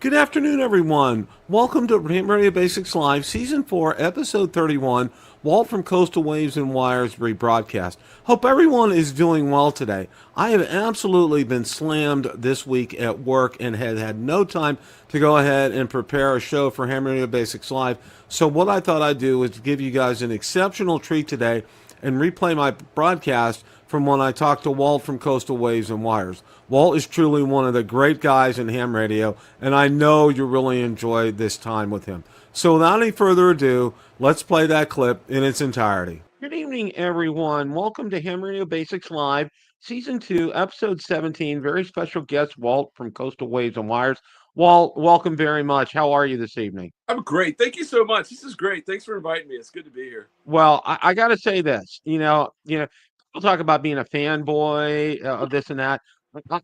Good afternoon, everyone. Welcome to Ham Radio Basics Live, Season 4, Episode 31, Walt from Coastal Waves and Wires Rebroadcast. Hope everyone is doing well today. I have absolutely been slammed this week at work and had no time to go ahead and prepare a show for Ham Radio Basics Live. So what I thought I'd do is give you guys an exceptional treat today and replay my broadcast from when I talked to Walt from Coastal Waves and Wires. Walt is truly one of the great guys in ham radio, and I know you really enjoyed this time with him. So without any further ado, let's play that clip in its entirety. Good evening, everyone. Welcome to Ham Radio Basics Live, Season 2, Episode 17. Very special guest, Walt from Coastal Waves and Wires. Walt, welcome very much. How are you this evening? I'm great. Thank you so much. This is great. Thanks for inviting me. It's good to be here. Well, I got to say this. People talk about being a fanboy of this and that.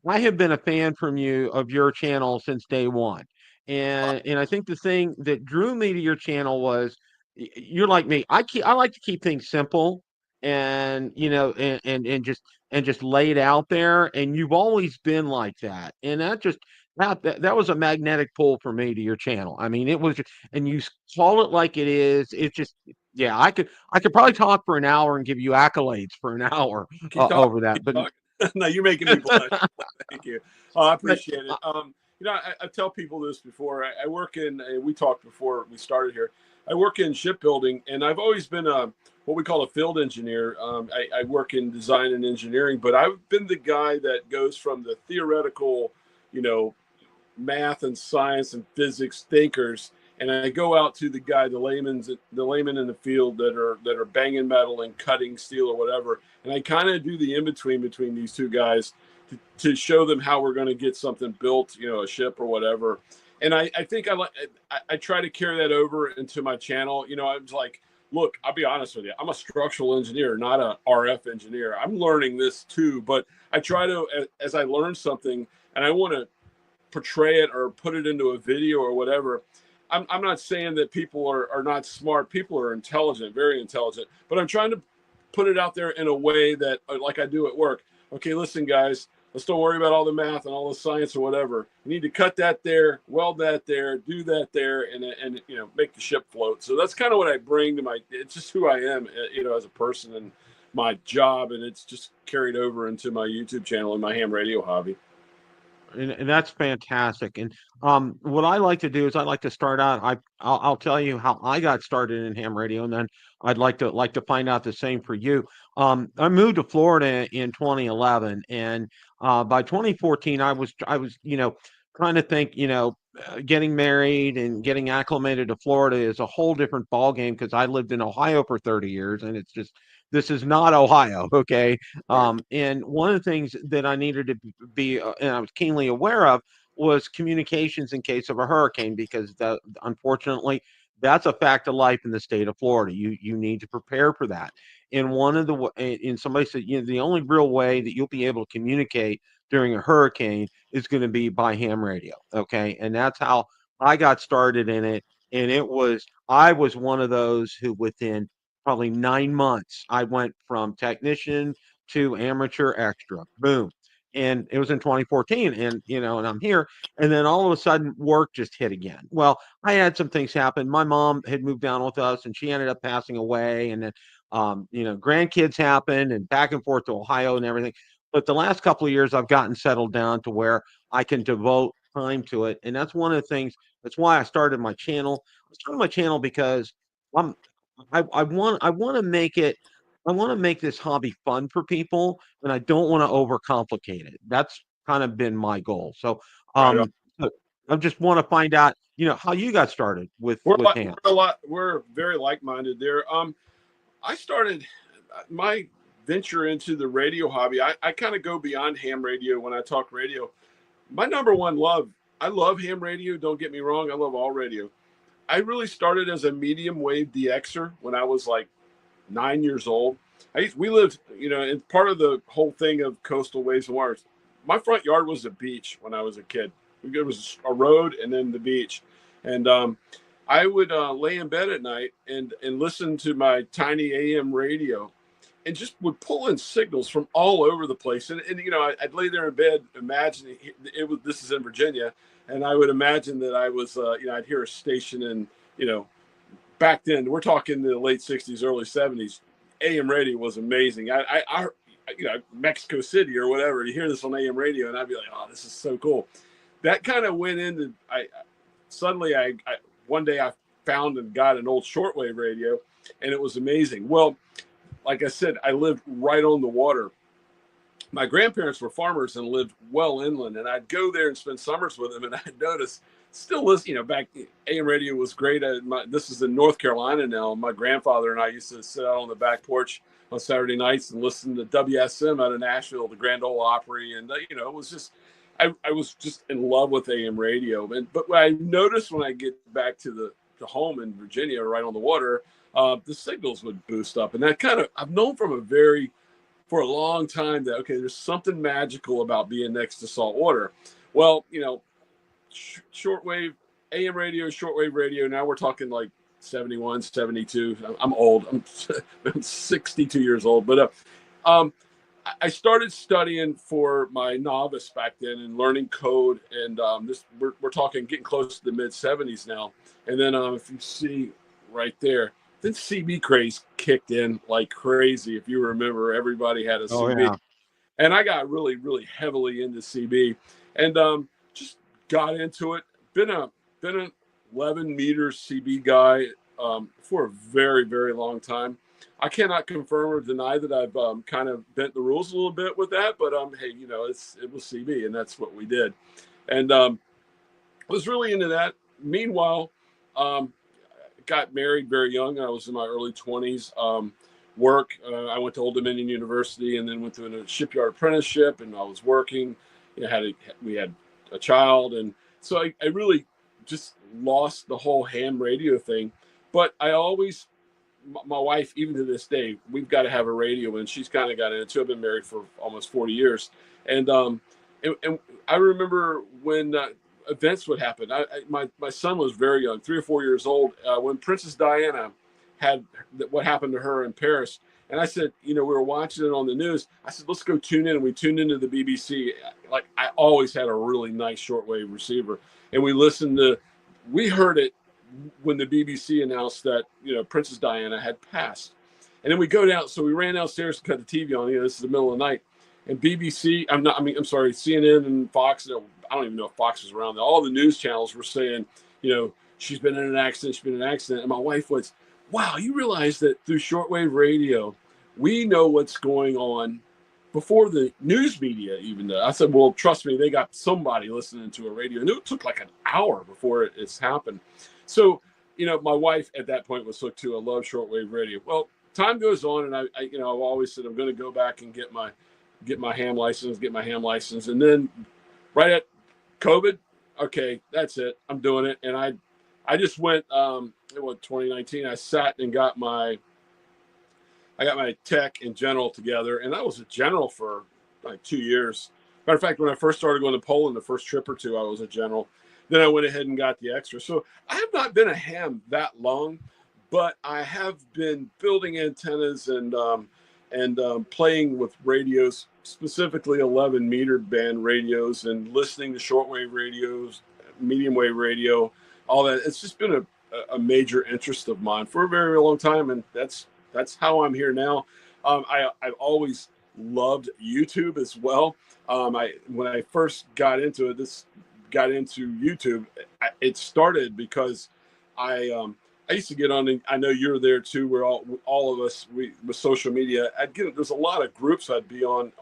I have been a fan from you of your channel since day one, and I think the thing that drew me to your channel was you're like me. I like to keep things simple, and and just lay it out there. And you've always been like that, and that was a magnetic pull for me to your channel. I mean, it was, and you call it like it is. It's just, yeah, I could probably talk for an hour and give you accolades for an hour over that. But no, you're making me blush. Thank you. Oh, I appreciate it. I tell people this before. I work in. We talked before we started here. I work in shipbuilding, and I've always been what we call a field engineer. I work in design and engineering, but I've been the guy that goes from the theoretical, math and science and physics thinkers, and I go out to the layman in the field that are banging metal and cutting steel or whatever, and I kind of do the in between these two guys to show them how we're going to get something built, a ship or whatever. And I think I try to carry that over into my channel. I was like, look, I'll be honest with you. I'm a structural engineer, not a RF engineer. I'm learning this too, but I try to, as I learn something and I want to portray it or put it into a video or whatever. I'm not saying that people are not smart. People are intelligent, very intelligent, but I'm trying to put it out there in a way that, like I do at work. Okay, listen, guys, let's don't worry about all the math and all the science or whatever. You need to cut that there, weld that there, do that there, and make the ship float. So that's kind of what I bring to it's just who I am, as a person and my job, and it's just carried over into my YouTube channel and my ham radio hobby. And that's fantastic. And what I like to do is I like to start out. I'll tell you how I got started in ham radio, and then I'd like to find out the same for you. I moved to Florida in 2011, and by 2014, I was trying to think, getting married and getting acclimated to Florida is a whole different ballgame because I lived in Ohio for 30 years, and it's just, this is not Ohio, okay? And one of the things that I needed to be, and I was keenly aware of, was communications in case of a hurricane, because unfortunately, that's a fact of life in the state of Florida. You need to prepare for that. And somebody said, the only real way that you'll be able to communicate during a hurricane is going to be by ham radio, okay? And that's how I got started in it. And I was one of those who within probably 9 months, I went from technician to amateur extra. Boom. And it was in 2014, and and I'm here, and then all of a sudden work just hit again. Well, I had some things happen. My mom had moved down with us, and she ended up passing away, and then grandkids happened, and back and forth to Ohio and everything. But the last couple of years, I've gotten settled down to where I can devote time to it, and that's one of the things. That's why I started my channel. I started my channel because I want to make it. I want to make this hobby fun for people, and I don't want to overcomplicate it. That's kind of been my goal. So, Right. I just want to find out, how you got started with ham. We're very like-minded there. I started my venture into the radio hobby. I kind of go beyond ham radio when I talk radio. My number one love, I love ham radio. Don't get me wrong. I love all radio. I really started as a medium wave DXer when I was like 9 years old. We lived, and part of the whole thing of Coastal Waves and Wires, my front yard was a beach when I was a kid. It was a road and then the beach. And I would lay in bed at night and listen to my tiny AM radio. and just would pull in signals from all over the place. And you know, I'd lay there in bed imagining it was, this is in Virginia, and I would imagine that I was, you know, I'd hear a station in, you know, back then, we're talking the late 60s, early 70s, AM radio was amazing. I you know, Mexico City or whatever, to hear this on AM radio, and I'd be like, oh, this is so cool. That kind of went into, suddenly one day I found and got an old shortwave radio, and it was amazing. Well, like I said, I lived right on the water. My grandparents were farmers and lived well inland, and I'd go there and spend summers with them, and I'd notice, still listen, you know, back AM radio was great. This is in North Carolina now. My grandfather and I used to sit out on the back porch on Saturday nights and listen to WSM out of Nashville, the Grand Ole Opry, and you know, it was just, I was just in love with AM radio. But what I noticed when I get back to the home in Virginia, right on the water, the signals would boost up, and that kind of, I've known for a long time that, okay, there's something magical about being next to salt water. Well, you know, shortwave, AM radio, shortwave radio, now we're talking like 71, 72. I'm old. I'm 62 years old. But I started studying for my novice back then and learning code. And we're talking getting close to the mid 70s now. And then if you see right there, then CB craze kicked in like crazy. If you remember, everybody had a CB. Yeah. And I got really, really heavily into CB, and just got into it. Been an 11 meter CB guy for a very, very long time. I cannot confirm or deny that I've kind of bent the rules a little bit with that, but hey, you know, it was CB, and that's what we did. And I was really into that. Meanwhile, got married very young. I was in my early 20s. I went to Old Dominion University, and then went to a shipyard apprenticeship, and I was working. You know, we had a child, and so I really just lost the whole ham radio thing. But I always, my wife, even to this day, we've got to have a radio, and she's kind of got into it. I've been married for almost 40 years, and I remember when events would happen. My son was very young, 3 or 4 years old, when Princess Diana had what happened to her in Paris. And I said, you know, we were watching it on the news. I said, let's go tune in. And we tuned into the BBC. Like, I always had a really nice shortwave receiver. And we heard it when the BBC announced that, you know, Princess Diana had passed. And then we go down. So we ran downstairs to cut the TV on. You know, this is the middle of the night. And CNN and Fox, you know, I don't even know if Fox was around there. All the news channels were saying, you know, she's been in an accident. And my wife was, wow, you realize that through shortwave radio, we know what's going on before the news media even does. I said, well, trust me, they got somebody listening to a radio. And it took like an hour before it's happened. So, you know, my wife at that point was hooked to a love shortwave radio. Well, time goes on, and I you know, I've always said I'm going to go back and get my ham license. And then right at COVID, okay, that's it. I'm doing it. And I just went, 2019, I sat and got my tech and general together. And I was a general for like 2 years. Matter of fact, when I first started going to Poland, the first trip or two, I was a general. Then I went ahead and got the extra. So I have not been a ham that long, but I have been building antennas and playing with radios, specifically 11 meter band radios, and listening to shortwave radios, medium wave radio, all that. It's just been a major interest of mine for a very long time, and that's how I'm here now. I've always loved YouTube as well. When I first got into YouTube, it started because I used to get on, and I know you're there too, where all of us, with social media, there's a lot of groups I'd be on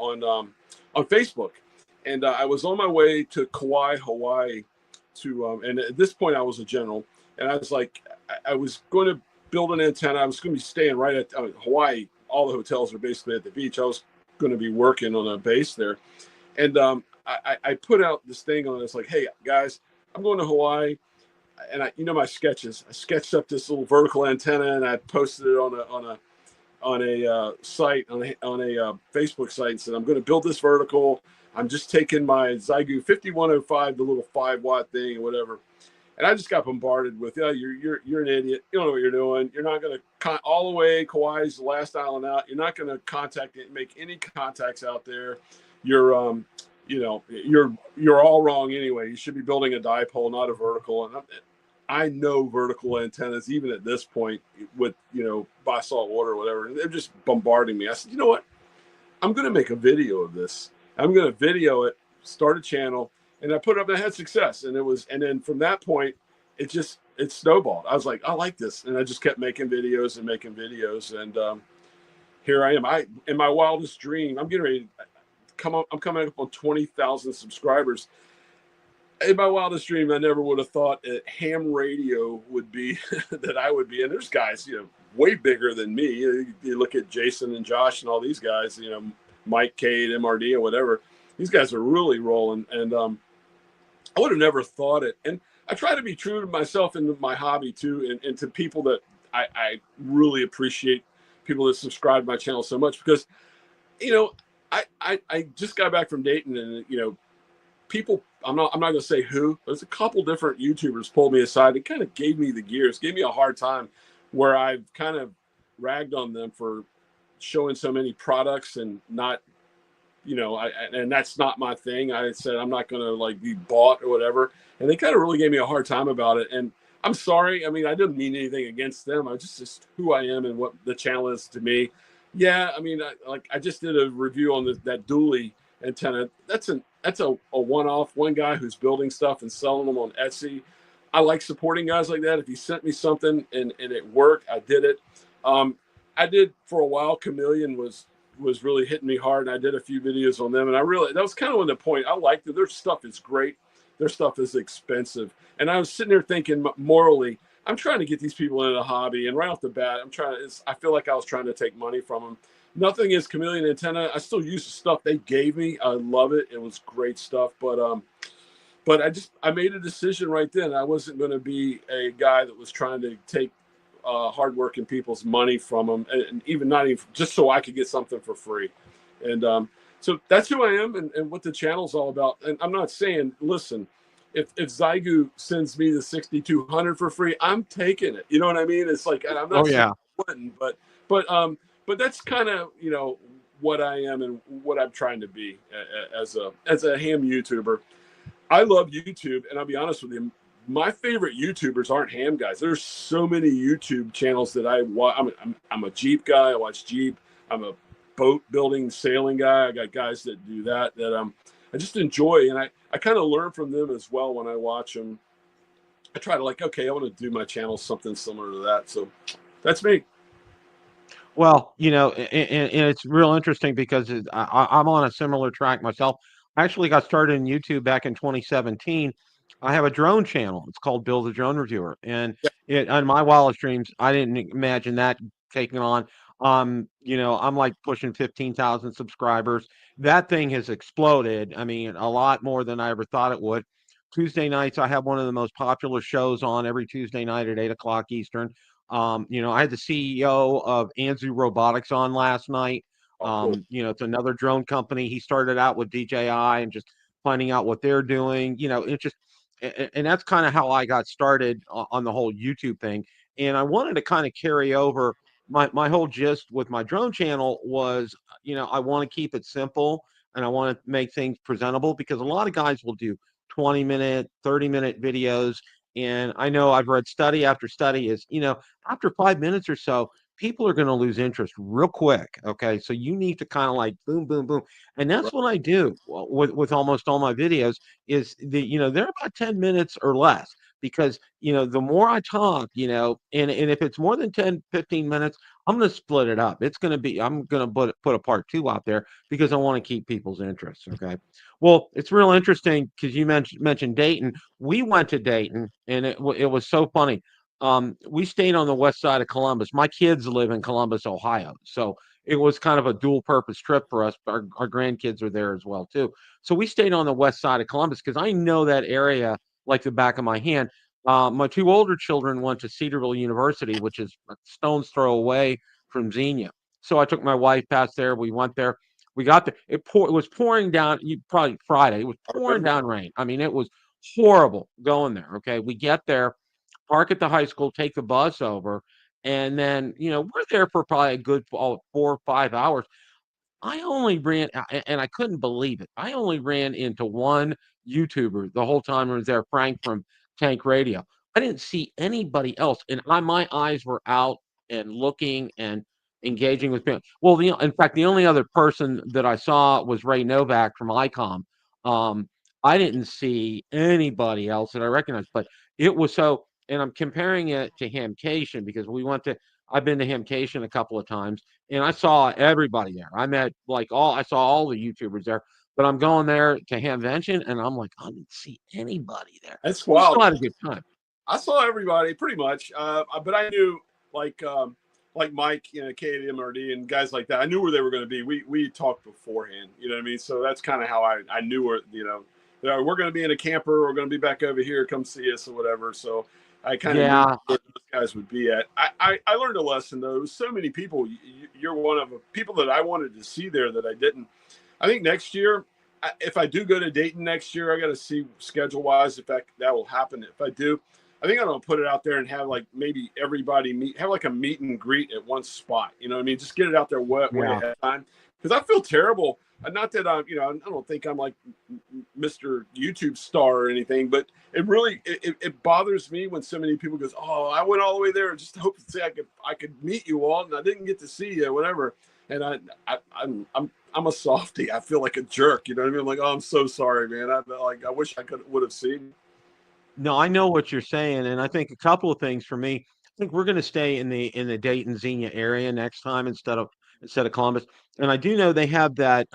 Facebook. And I was on my way to Kauai, Hawaii and at this point I was a general, and I was like, I was going to build an antenna. I was going to be staying right at Hawaii. All the hotels are basically at the beach. I was going to be working on a base there. And I put out this thing on, it's like, hey guys, I'm going to Hawaii. And my sketches. I sketched up this little vertical antenna, and I posted it on a site, on a Facebook site, and said, I'm going to build this vertical. I'm just taking my Zygu 5105, the little 5-watt thing or whatever. And I just got bombarded with, you're an idiot. You don't know what you're doing. You're not going to all the way. Kauai's the last island out. You're not going to make any contacts out there. You're, you're all wrong anyway. You should be building a dipole, not a vertical. And I know vertical antennas, even at this point with, by salt water or whatever. And they're just bombarding me. I said, you know what? I'm going to make a video of this. I'm going to video it, start a channel. And I put it up and I had success. And then from that point, it snowballed. I was like, I like this. And I just kept making videos. And here I am. In my wildest dream, I'm getting ready to I'm coming up on 20,000 subscribers. In my wildest dream, I never would have thought that ham radio would be that I would be. And there's guys, way bigger than me. You look at Jason and Josh and all these guys, Mike, Cade, MRD, or whatever. These guys are really rolling. And I would have never thought it. And I try to be true to myself and my hobby too, and to people that I really appreciate, people that subscribe to my channel so much, because, I just got back from Dayton, and, people, I'm not going to say who, but there's a couple different YouTubers pulled me aside and kind of gave me the gears, gave me a hard time, where I've kind of ragged on them for showing so many products and not, and that's not my thing. I said, I'm not going to be bought or whatever. And they kind of really gave me a hard time about it. And I'm sorry. I mean, I didn't mean anything against them. I just who I am and what the channel is to me. Yeah. I mean, I just did a review on that dually antenna. That's a one-off, one guy who's building stuff and selling them on Etsy. I like supporting guys like that. If he sent me something and it worked, I did it. I did for a while. Chameleon was really hitting me hard, and I did a few videos on them, and that was kind of the point. I liked it. Their stuff is great. Their stuff is expensive. And I was sitting there thinking, morally, I'm trying to get these people into the hobby, and right off the bat, I feel like I was trying to take money from them. Nothing is Chameleon antenna. I still use the stuff they gave me. I love it. It was great stuff, but I made a decision right then. I wasn't going to be a guy that was trying to take hardworking people's money from them, and not even just so I could get something for free. And so that's who I am and what the channel's all about. And I'm not saying, listen, if Zygu sends me the 6200 for free, I'm taking it. You know what I mean? It's like, I'm not saying I wouldn't, but that's kind of, what I am and what I'm trying to be as a ham YouTuber. I love YouTube, and I'll be honest with you, my favorite YouTubers aren't ham guys. There's so many YouTube channels that I watch. I'm a Jeep guy. I watch Jeep. I'm a boat building, sailing guy. I got guys that do that I just enjoy, and I kind of learn from them as well when I watch them. I try to okay, I want to do my channel something similar to that. So that's me. Well, and it's real interesting because I'm on a similar track myself. I actually got started in YouTube back in 2017. I have a drone channel. It's called Bill the Drone Reviewer. And on my wildest dreams, I didn't imagine that taking on. I'm pushing 15,000 subscribers. That thing has exploded. I mean, a lot more than I ever thought it would. Tuesday nights, I have one of the most popular shows on every Tuesday night at 8 o'clock Eastern. I had the CEO of Anzu Robotics on last night. Cool. It's another drone company. He started out with DJI and just finding out what they're doing. And that's kind of how I got started on the whole YouTube thing. And I wanted to kind of carry over my whole gist with my drone channel was, I want to keep it simple and I want to make things presentable, because a lot of guys will do 20-minute, 30-minute videos. And I know I've read study after study is, after 5 minutes or so, people are going to lose interest real quick. Okay. So you need to kind of boom, boom, boom. And that's what I do with almost all my videos is they're about 10 minutes or less, because, the more I talk, and if it's more than 10, 15 minutes, I'm going to split it up. I'm going to put a part 2 out there because I want to keep people's interest. Okay. Well, it's real interesting because you mentioned Dayton. We went to Dayton, and it was so funny. We stayed on the west side of Columbus. My kids live in Columbus, Ohio. So it was kind of a dual purpose trip for us. Our grandkids are there as well, too. So we stayed on the west side of Columbus because I know that area like the back of my hand. My 2 older children went to Cedarville University, which is a stone's throw away from Xenia. So I took my wife past there. We went there. We got there. It was pouring down. Probably Friday. It was pouring down rain. I mean, it was horrible going there. Okay. We get there, park at the high school, take the bus over, and then, we're there for probably a good 4 or 5 hours. I only ran, and I couldn't believe it. I only ran into one YouTuber the whole time I was there, Frank from Tank Radio. I didn't see anybody else, and my eyes were out and looking and engaging with people. Well, in fact, the only other person that I saw was Ray Novak from ICOM. Um, I didn't see anybody else that I recognized, but it was so. And I'm comparing it to Hamcation because I've been to Hamcation a couple of times and I saw everybody there. I saw all the YouTubers there, but I'm going there to Hamvention and I'm like, I didn't see anybody there. That's We wild. still had a good time. I saw everybody pretty much, but I knew like Mike, KMRD and guys like that. I knew where they were going to be. We talked beforehand, you know what I mean. So that's kind of how I knew where we're going to be in a camper. We're going to be back over here. Come see us or whatever. So I kind of knew where those guys would be at. I learned a lesson though. There was so many people. You're one of the people that I wanted to see there that I didn't. I think next year, if I do go to Dayton next year, I got to see schedule wise if that will happen. If I do, I think I'm gonna put it out there and have like maybe everybody have like a meet and greet at one spot. You know what I mean? Just get it out there way ahead of time. Because I feel terrible. Not that I'm, I don't think I'm like Mr. YouTube star or anything, but it really it bothers me when so many people goes, oh, I went all the way there just to hope to say I could meet you all, and I didn't get to see you, whatever. And I'm a softie. I feel like a jerk. You know what I mean? I'm like, oh, I'm so sorry, man. I wish I would have seen. No, I know what you're saying, and I think a couple of things for me. I think we're going to stay in the Dayton Xenia area next time instead of Columbus. And I do know they have that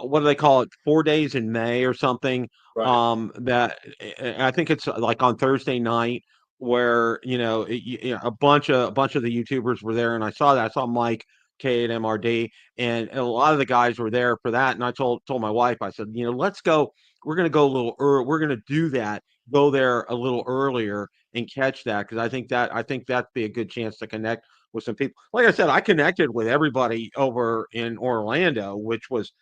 what do they call it? 4 days in May or something. Right. That I think it's like on Thursday night where a bunch of the YouTubers were there, and I saw that. I saw Mike K at MRD, and a lot of the guys were there for that. And I told my wife, I said, let's go. We're going to go a little early. We're going to do that. Go there a little earlier and catch that because I think that'd be a good chance to connect with some people. Like I said, I connected with everybody over in Orlando, which was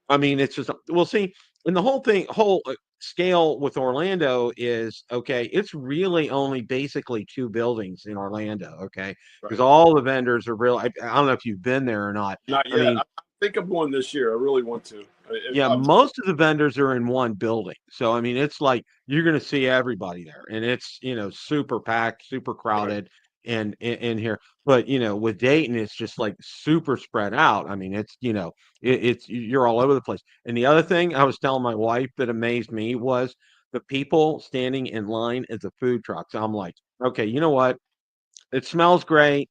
I mean, it's just we'll see. And the whole scale with Orlando is okay. It's really only basically two buildings in Orlando, okay? Because Right. all the vendors are real. I don't know if you've been there or not. Not I yet. mean, I think I'm going this year. I really want to. yeah, most of the vendors are in one building. So I mean, it's like you're going to see everybody there, and it's super packed, super Right. crowded in here. But with Dayton, it's just like super spread out. I mean, it's you're all over the place. And the other thing I was telling my wife that amazed me was the people standing in line at the food trucks. I'm like, okay, you know what? It smells great,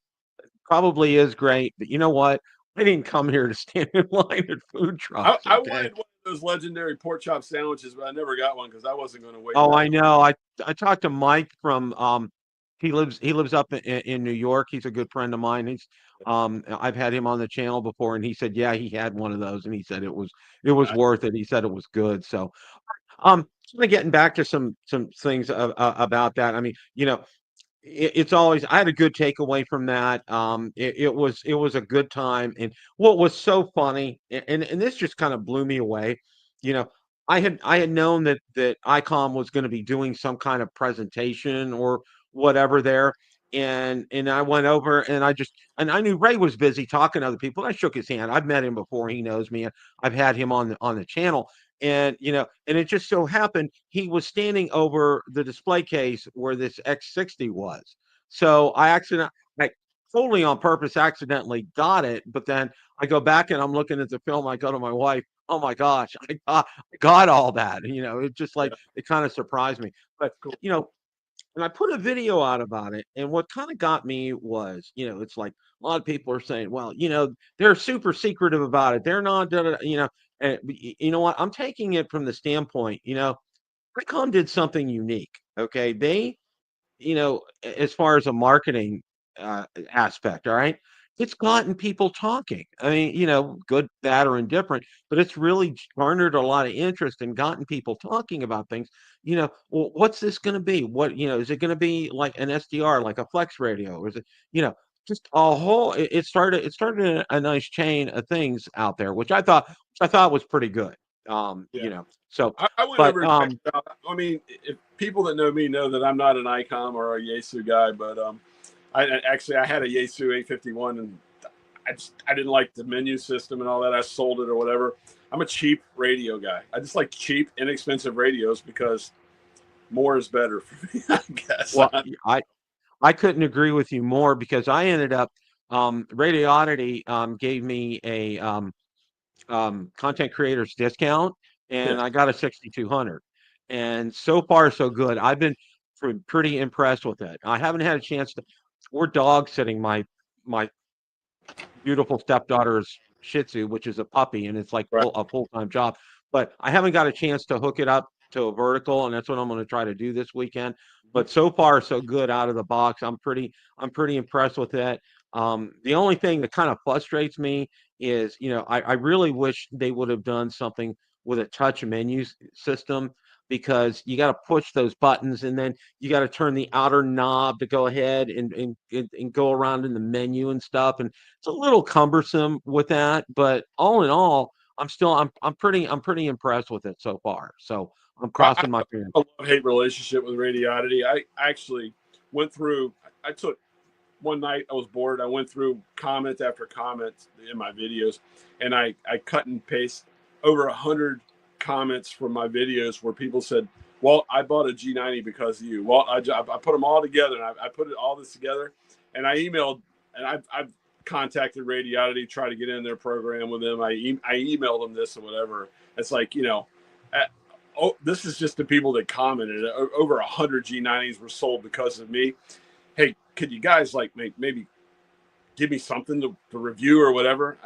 probably is great, but you know what? I didn't come here to stand in line at food trucks. I Okay. wanted one of those legendary pork chop sandwiches, but I never got one because I wasn't going to wait. Oh, I know. I talked to Mike from he lives up in New York. He's a good friend of mine. I've had him on the channel before and he said yeah, he had one of those and he said it was worth it. He said it was good. So, kind of getting back to some things about that. I mean, it's always I had a good takeaway from that. It was a good time, and what was so funny, and this just kind of blew me away. You know, I had known that ICOM was going to be doing some kind of presentation or whatever there, and I went over and I knew Ray was busy talking to other people. I shook his hand. I've met him before. He knows me. I've had him on the channel, and and it just so happened he was standing over the display case where this X60 was. So I totally on purpose accidentally got it, but then I go back and I'm looking at the film. I go to my wife, oh my gosh, I got all that. It just like Yeah. it kind of surprised me. But Cool. and I put a video out about it. And what kind of got me was, it's like a lot of people are saying, well, they're super secretive about it. They're not, and you know what? I'm taking it from the standpoint, Icon did something unique. Okay. They, as far as a marketing aspect, all right, it's gotten people talking. I mean, good, bad, or indifferent, but it's really garnered a lot of interest and gotten people talking about things. Well, what's this going to be? Is it going to be like an SDR, like a flex radio? Or is it, just a whole, it started a nice chain of things out there, which I thought was pretty good. Yeah. So, I went but over and checked it out. I mean, if people that know me know that I'm not an ICOM or a Yaesu guy, but I had a Yaesu 851 and I didn't like the menu system and all that. I sold it or whatever. I'm a cheap radio guy. I just like cheap, inexpensive radios because more is better for me, I guess. well, I couldn't agree with you more because I ended up Radio Oddity gave me a content creators discount, Yeah. and I got a 6200. And so far, so good. I've been pretty impressed with it. I haven't had a chance to. We're dog sitting my beautiful stepdaughter's Shih Tzu, which is a puppy, and it's like Right. a full-time job. But I haven't got a chance to hook it up to a vertical, and that's what I'm going to try to do this weekend. But so far, so good out of the box. I'm pretty impressed with it. The only thing that kind of frustrates me is, I really wish they would have done something with a touch menu system, because you got to push those buttons, and then you got to turn the outer knob to go ahead and go around in the menu and stuff. And it's a little cumbersome with that, but all in all, I'm pretty impressed with it so far. So I'm I crossing my fingers. have a love-hate relationship with Radiodity. I actually went through, I took one night, I was bored. I went through comment after comment in my videos, and I cut and paste over 100 comments from my videos where people said, "Well, I bought a G90 because of you." Well, I put them all together, and I put all this together, and I emailed, and I've contacted Radiodity, try to get in their program with them. I emailed them this or whatever. It's like, this is just the people that commented. Over 100 G90s were sold because of me. Hey, could you guys like maybe give me something to review or whatever?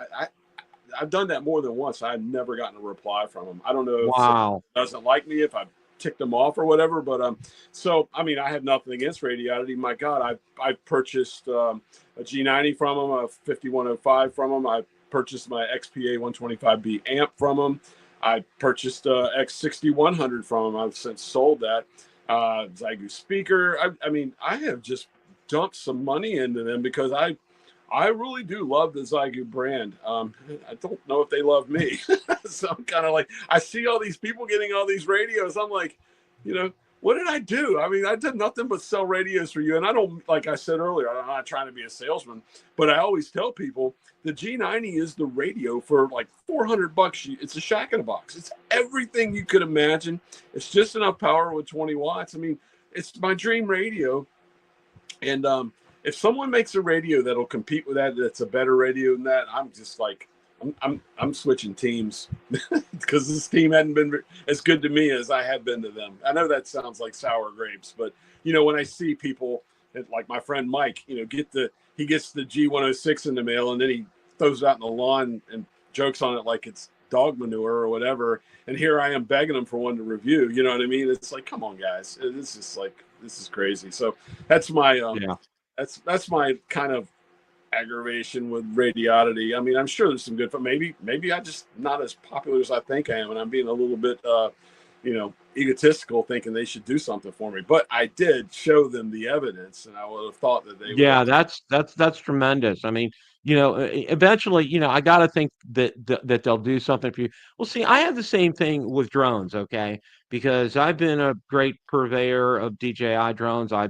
I've done that more than once. I've never gotten a reply from them. I don't know if someone Wow. doesn't like me, if I've ticked them off or whatever. But so I mean, I have nothing against Radiodity. My God, I purchased a G90 from them, a 5105 from them. I purchased my XPA 125B amp from them. I purchased a X6100 from them. I've since sold that. Zygu speaker. I mean, I have just dumped some money into them because I really do love the Zygu brand. I don't know if they love me. So I'm kind of like, I see all these people getting all these radios. I'm like, what did I do? I mean, I did nothing but sell radios for you. And I don't, like I said earlier, I'm not trying to be a salesman, but I always tell people the G90 is the radio for like $400. It's a shack in a box. It's everything you could imagine. It's just enough power with 20 watts. I mean, it's my dream radio. And if someone makes a radio that'll compete with that's a better radio than that, I'm just like, I'm switching teams because this team hadn't been as good to me as I had been to them. I know that sounds like sour grapes, but when I see people like my friend Mike, he gets the G106 in the mail and then he throws it out in the lawn and jokes on it like it's dog manure or whatever. And here I am begging them for one to review. You know what I mean? It's like, come on, guys, this is crazy. So that's my that's my kind of aggravation with Radiodity. I mean, I'm sure there's some good, but maybe I just not as popular as I think I am, and I'm being a little bit, egotistical, thinking they should do something for me. But I did show them the evidence, and I would have thought that they would. Yeah, that's tremendous. I mean, eventually, I got to think that they'll do something for you. Well, see, I have the same thing with drones, okay? Because I've been a great purveyor of DJI drones. I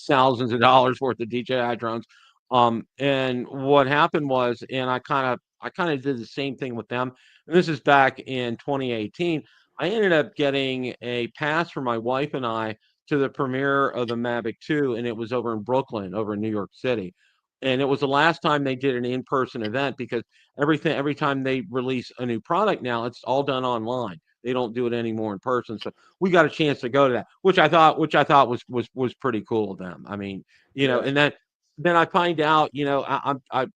thousands of dollars worth of DJI drones. And what happened was, and I kind of did the same thing with them. And this is back in 2018. I ended up getting a pass for my wife and I to the premiere of the Mavic 2, and it was over in Brooklyn, over in New York City. And it was the last time they did an in-person event, because every time they release a new product now, it's all done online. They don't do it anymore in person. So we got a chance to go to that, which I thought was pretty cool of them. I mean, and then I find out, I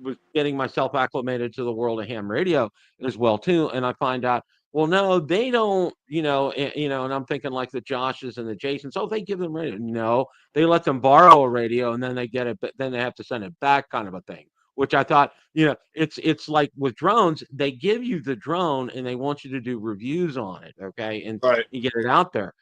was getting myself acclimated to the world of ham radio as well too, and I find out, well, no, they don't, and I'm thinking like the Joshes and the Jasons. Oh, they give them radio. No, they let them borrow a radio and then they get it, but then they have to send it back, kind of a thing. Which I thought, it's like with drones, they give you the drone and they want you to do reviews on it, okay, and Right. you get it out there,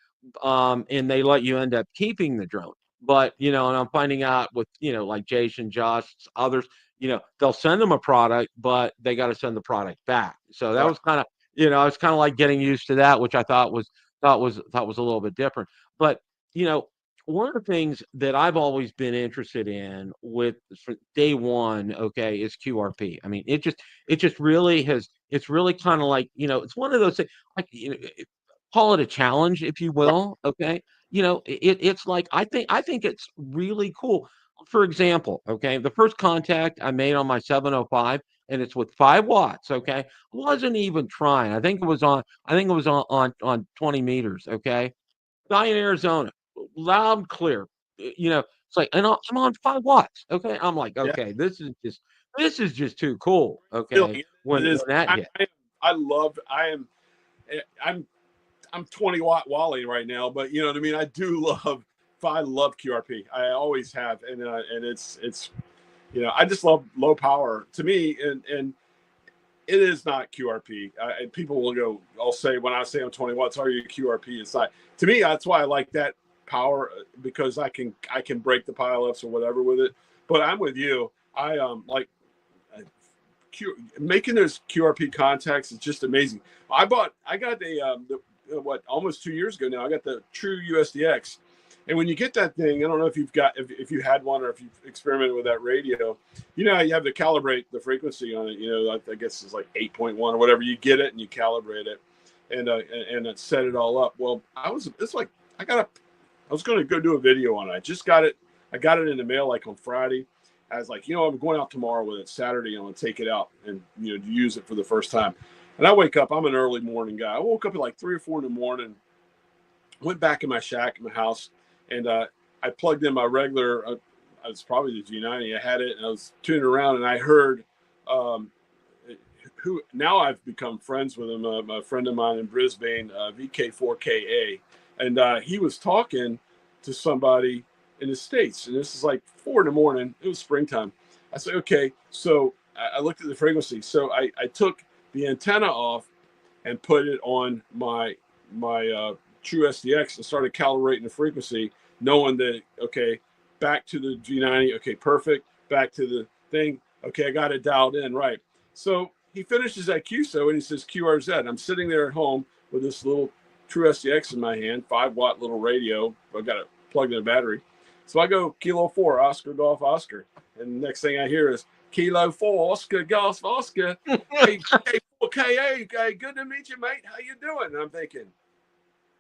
and they let you end up keeping the drone. But and I'm finding out with like Jason, Josh, others, they'll send them a product, but they got to send the product back. So that Right. was kind of it's kind of like getting used to that, which I thought was a little bit different. But you know, one of the things that I've always been interested in with for day one, okay, is QRP. I mean, it just really has. It's really kind of like it's one of those things. Like call it a challenge, if you Right. will. Okay, it's like I think it's really cool. For example, okay, the first contact I made on my 705, and it's with 5 watts. Okay, I wasn't even trying. I think it was on 20 meters. Okay, guy in Arizona, loud and clear. It's like, and I'm on 5 watts. Okay, I'm like, Yeah. okay, this is just too cool. Okay, Feeling when it is. when that hit. I love. I'm I'm 20-watt Wally right now, but you know what I mean. I love QRP. I always have, and it's I just love low power to me, and it is not QRP. People will go. I'll say when I say I'm 20 watts, are you QRP? It's not. To me, that's why I like that power because I can break the pileups or whatever with it. But I'm with you. I like making those QRP contacts is just amazing. I got what almost 2 years ago now. I got the True USDX, and when you get that thing, I don't know if you had one or if you've experimented with that radio. You have to calibrate the frequency on it. I guess it's like 8.1 or whatever. You get it and you calibrate it, and set it all up. Well, I was going to go do a video on it. I just got it. I got it in the mail like on Friday. I was like, I'm going out tomorrow with it Saturday. I'm going to take it out and, use it for the first time. And I wake up, I'm an early morning guy. I woke up at like 3 or 4 in the morning, went back in my shack in my house, and I plugged in my regular, it's probably the G90. I had it and I was tuning around and I heard who now I've become friends with him, a friend of mine in Brisbane, VK4KA. And he was talking to somebody in the States. And this is like 4 in the morning. It was springtime. I said, okay. So I looked at the frequency. So I took the antenna off and put it on my True SDX and started calibrating the frequency, knowing that, okay, back to the G90. Okay, perfect. Back to the thing. Okay, I got it dialed in. Right. So he finishes at QSO and he says QRZ. I'm sitting there at home with this little True SDX in my hand, 5-watt little radio. I've got it plugged in a battery. So I go Kilo 4, Oscar Golf Oscar. And the next thing I hear is Kilo 4, Oscar Golf Oscar. Hey, K4KA, hey, good to meet you, mate. How you doing? And I'm thinking,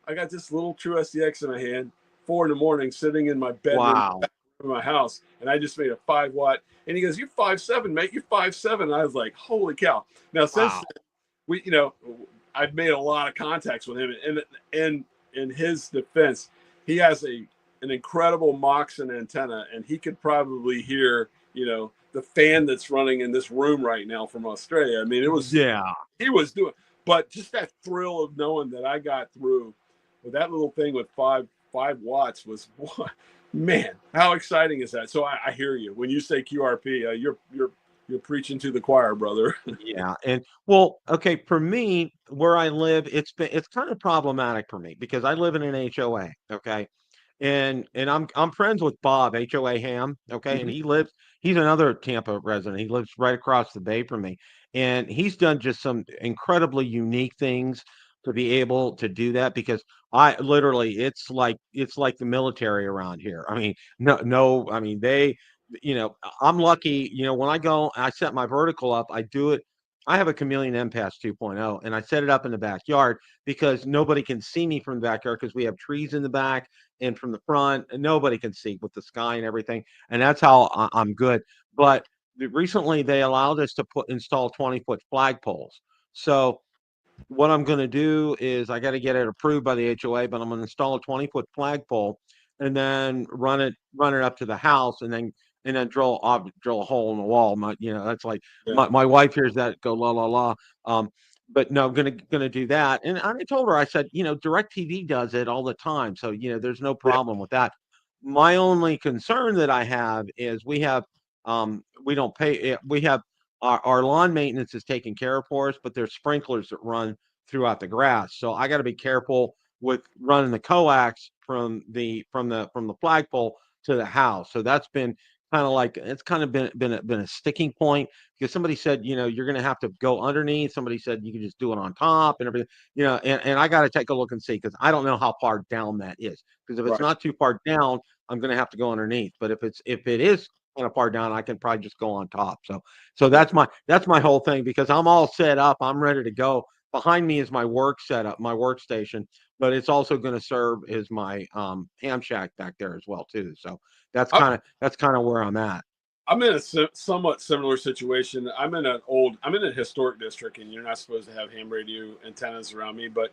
I got this little True SDX in my hand, 4 in the morning, sitting in my bedroom Wow. in my house, and I just made a 5-watt. And he goes, "You're 5'7", mate. You're 5'7". And I was like, "Holy cow!" Now since Wow. then, I've made a lot of contacts with him, and in his defense, he has an incredible Moxon antenna, and he could probably hear the fan that's running in this room right now from Australia. I mean, Yeah. he was doing, but just that thrill of knowing that I got through with that little thing with five watts was, man, how exciting is that? So I hear you when you say QRP. You're preaching to the choir, brother. Yeah, and well, okay, for me, where I live, it's kind of problematic for me because I live in an HOA, okay? And I'm friends with Bob, HOA Ham, okay? And Mhm. he's another Tampa resident. He lives right across the bay from me. And he's done just some incredibly unique things to be able to do that because I literally it's like the military around here. I mean, no, I mean I'm lucky, when I set my vertical up, I do it. I have a Chameleon MPAS 2.0 and I set it up in the backyard because nobody can see me from the backyard because we have trees in the back and from the front, and nobody can see with the sky and everything. And that's how I'm good. But recently they allowed us to install 20-foot flagpoles. So what I'm going to do is I got to get it approved by the HOA, but I'm going to install a 20-foot flagpole and then run it up to the house and then drill a hole in the wall. That's like Yeah, my wife hears that go la la la. But no, gonna do that. And I told her, I said, DirecTV does it all the time, so there's no yeah, problem with that. My only concern that I have is we don't pay. We have our lawn maintenance is taken care of for us, but there's sprinklers that run throughout the grass. So I got to be careful with running the coax from the flagpole to the house. So that's been kind of like it's kind of been a sticking point because somebody said, you're going to have to go underneath. Somebody said you can just do it on top and everything, and I got to take a look and see because I don't know how far down that is. Because if it's Right. not too far down, I'm going to have to go underneath. But if it is kind of far down, I can probably just go on top. So Yeah. that's my whole thing because I'm all set up. I'm ready to go. Behind me is my work setup, my workstation, but it's also going to serve as my ham shack back there as well too. So I, that's kind of where I'm at. I'm in a somewhat similar situation. I'm in a historic district, and you're not supposed to have ham radio antennas around me. But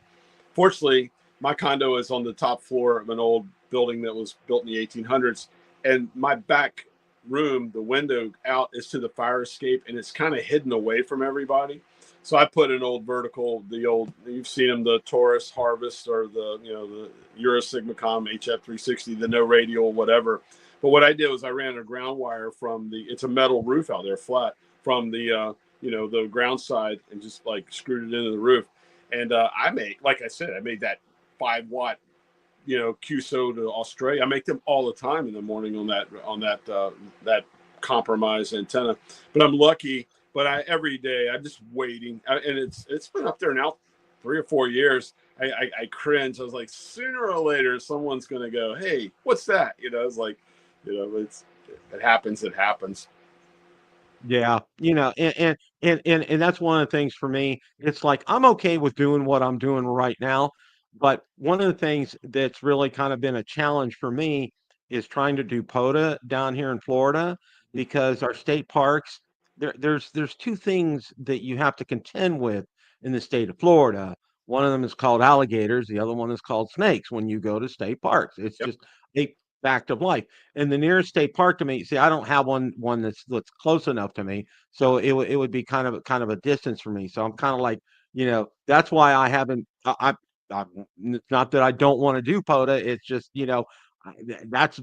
fortunately, my condo is on the top floor of an old building that was built in the 1800s, and my back room, the window out is to the fire escape, and it's kind of hidden away from everybody. So I put an old vertical, you've seen them, the Taurus Harvest or the Euro Sigmacom HF360, the no radial, whatever. But what I did was I ran a ground wire it's a metal roof out there, flat, from the ground side, and just like screwed it into the roof. And like I said, I made that 5 watt, QSO to Australia. I make them all the time in the morning on that compromised antenna. But I'm lucky. But every day I'm just waiting, and it's been up there now 3 or 4 years. I cringe. I was like, sooner or later someone's gonna go, hey, what's that? It's like, it happens. It happens. Yeah, and that's one of the things for me. It's like I'm okay with doing what I'm doing right now, but one of the things that's really kind of been a challenge for me is trying to do POTA down here in Florida because our state parks, there's two things that you have to contend with in the state of Florida. One of them is called alligators, the other one is called snakes when you go to state parks. It's Yep. just a fact of life. And the nearest state park to me, see, I don't have one that's close enough to me, so it would be kind of a distance for me. So I'm kind of like, that's why I haven't. It's not that I don't want to do POTA. It's just that's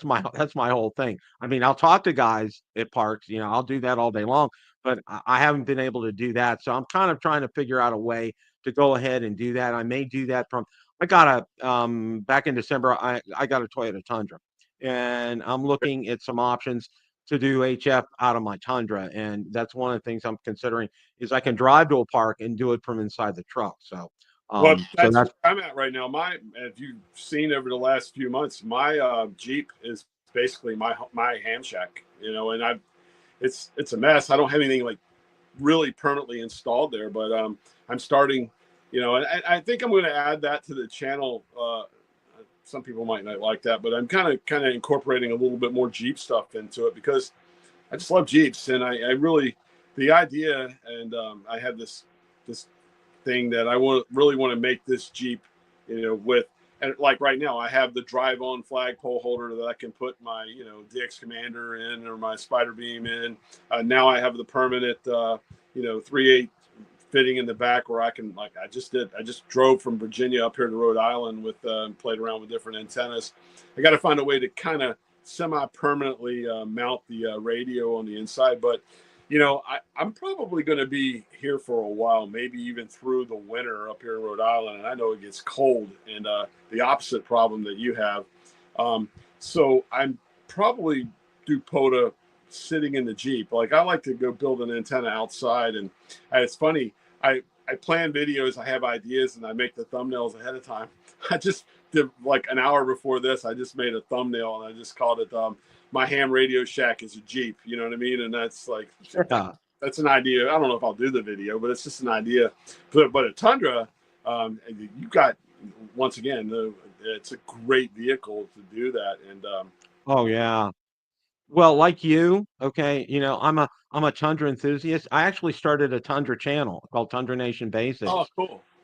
my whole thing. I mean, I'll talk to guys at parks. I'll do that all day long, but I haven't been able to do that. So I'm kind of trying to figure out a way to go ahead and do that. I may do that from I got back in December, I got a Toyota Tundra, and I'm looking at some options to do HF out of my Tundra, and that's one of the things I'm considering is I can drive to a park and do it from inside the truck. So, Well, so that's that's where I'm at right now. If you've seen over the last few months, my Jeep is basically my ham shack. And it's a mess. I don't have anything like really permanently installed there, but I'm starting. And I think I'm going to add that to the channel. Some people might not like that, but I'm kind of incorporating a little bit more Jeep stuff into it because I just love Jeeps, and I really the idea, and I have this thing that I really want to make this Jeep, with, and like right now I have the drive on flagpole holder that I can put my DX Commander in or my Spider Beam in. Now I have the permanent 3/8 fitting in the back where I can, like I just drove from Virginia up here to Rhode Island with played around with different antennas. I got to find a way to kind of semi-permanently mount the radio on the inside, but I'm probably going to be here for a while, maybe even through the winter up here in Rhode Island, and I know it gets cold, and the opposite problem that you have. So I'm probably do POTA sitting in the Jeep. Like I like to go build an antenna outside, and it's funny. I plan videos, I have ideas, and I make the thumbnails ahead of time. I just did, like an hour before this, I just made a thumbnail and I just called it my ham radio shack is a Jeep. You know what I mean? And that's like yeah. that's an idea. I don't know if I'll do the video, but it's just an idea. But a Tundra, you got, once again, it's a great vehicle to do that. And Oh yeah. Well, like you, okay, I'm a Tundra enthusiast. I actually started a Tundra channel called Tundra Nation oh, Basics.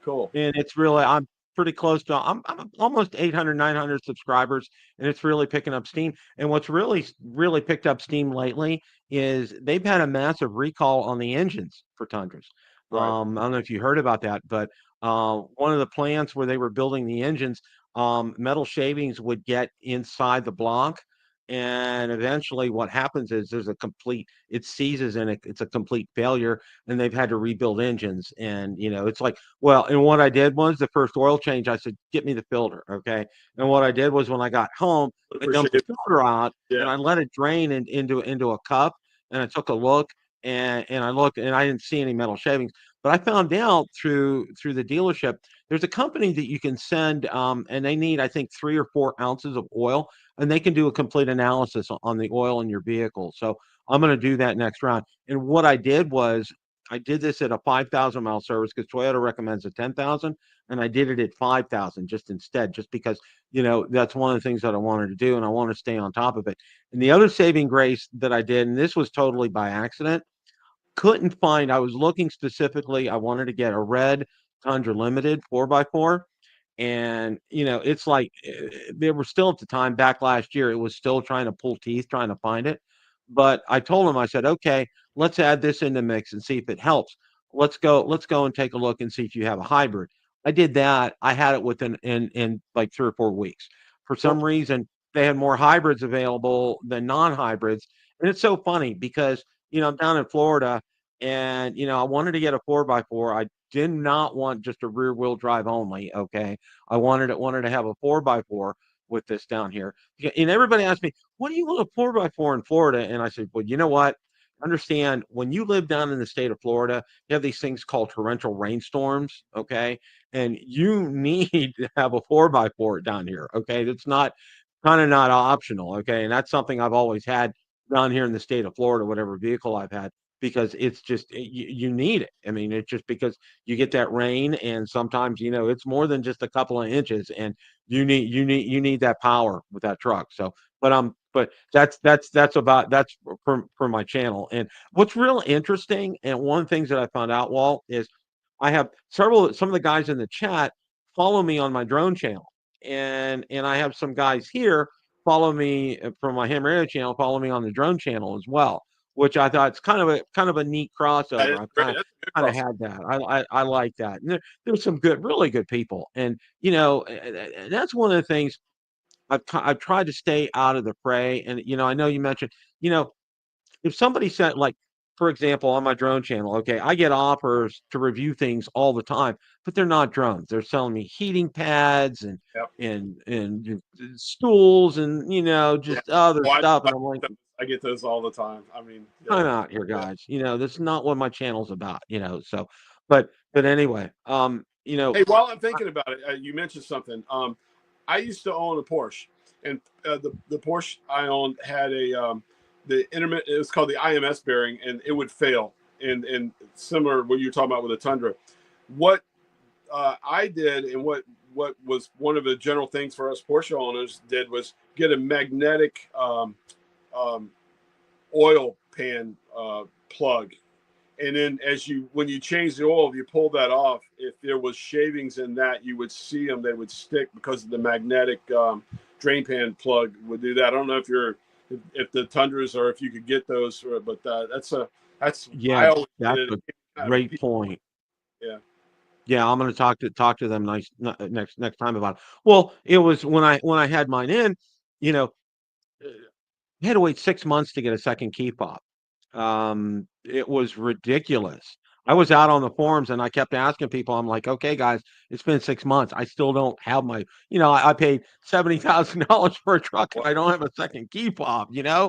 cool. And it's really I'm pretty close to I'm almost 800 900 subscribers, and it's really picking up steam. And what's really picked up steam lately is they've had a massive recall on the engines for Tundras. Right. I don't know if you heard about that, but one of the plants where they were building the engines, metal shavings would get inside the block, And eventually what happens is it seizes and it's a complete failure, and they've had to rebuild engines. And it's like, well, and what I did was the first oil change, I said, get me the filter. Okay. And what I did was when I got home, I dumped the Appreciate it. filter out and Yeah. I let it drain into a cup, and I took a look, and I looked and I didn't see any metal shavings. But I found out through the dealership, there's a company that you can send, and they need, I think, 3 or 4 ounces of oil, and they can do a complete analysis on the oil in your vehicle. So I'm going to do that next round. And what I did was I did this at a 5,000 mile service because Toyota recommends a 10,000, and I did it at 5,000 just because that's one of the things that I wanted to do, and I want to stay on top of it. And the other saving grace that I did, and this was totally by accident, couldn't find. I was looking specifically. I wanted to get a red Tundra Limited 4x4, and it's like they were still at the time back last year. It was still trying to pull teeth, trying to find it. But I told him, I said, okay, let's add this in the mix and see if it helps. Let's go and take a look and see if you have a hybrid. I did that. I had it within in like 3 or 4 weeks. For Well, some reason, they had more hybrids available than non-hybrids. And it's so funny because I'm down in Florida, and I wanted to get a 4x4. I did not want just a rear wheel drive only. Okay. I wanted to have a 4x4 with this down here. And everybody asked me, what do you want a 4x4 in Florida? And I said, well, you know what? Understand, when you live down in the state of Florida, you have these things called torrential rainstorms. Okay. And you need to have a 4x4 down here. Okay. That's not kind of not optional. Okay. And that's something I've always had down here in the state of Florida, whatever vehicle I've had, because it's just, you need it. I mean, it's just because you get that rain, and sometimes it's more than just a couple of inches, and you need that power with that truck. So but that's for my channel. And what's real interesting, and one of the things that I found out, Walt, is I have some of the guys in the chat follow me on my drone channel, and I have some guys here follow me from my ham radio channel, follow me on the drone channel as well, which I thought it's kind of a neat that crossover. is I've great. kind of That's a good kind of cross. had that. I like that. And there's some really good people, and and that's one of the things I've tried to stay out of the fray. And I know you mentioned, you know, if somebody said, like, for example, on my drone channel, okay, I get offers to review things all the time, but they're not drones. They're selling me heating pads and Yep. stools and Yeah. just other Well, stuff. And I'm like, I get those all the time. I mean, time out here, yeah. guys. That's not what my channel's about. So, but anyway, Hey, while I'm thinking about it, you mentioned something. I used to own a Porsche, and the Porsche I owned had the intermittent. It was called the IMS bearing, and it would fail. And similar what you're talking about with the Tundra. What I did, and what was one of the general things for us Porsche owners did, was get a magnetic um, oil pan plug. And then when you change the oil, if you pull that off, if there was shavings in that, you would see them. They would stick because of the magnetic drain pan plug would do that. I don't know if the Tundras, or if you could get those, but I yeah, always did that's it. a great point. Yeah. Yeah, I'm going to talk to them next time about it. Well, it was when I had mine in, you know, I had to wait 6 months to get a second key fob. It was ridiculous. I was out on the forums and I kept asking people, I'm like, okay, guys, it's been 6 months. I still don't have I paid $70,000 for a truck and Well, I don't have a second key fob. yeah.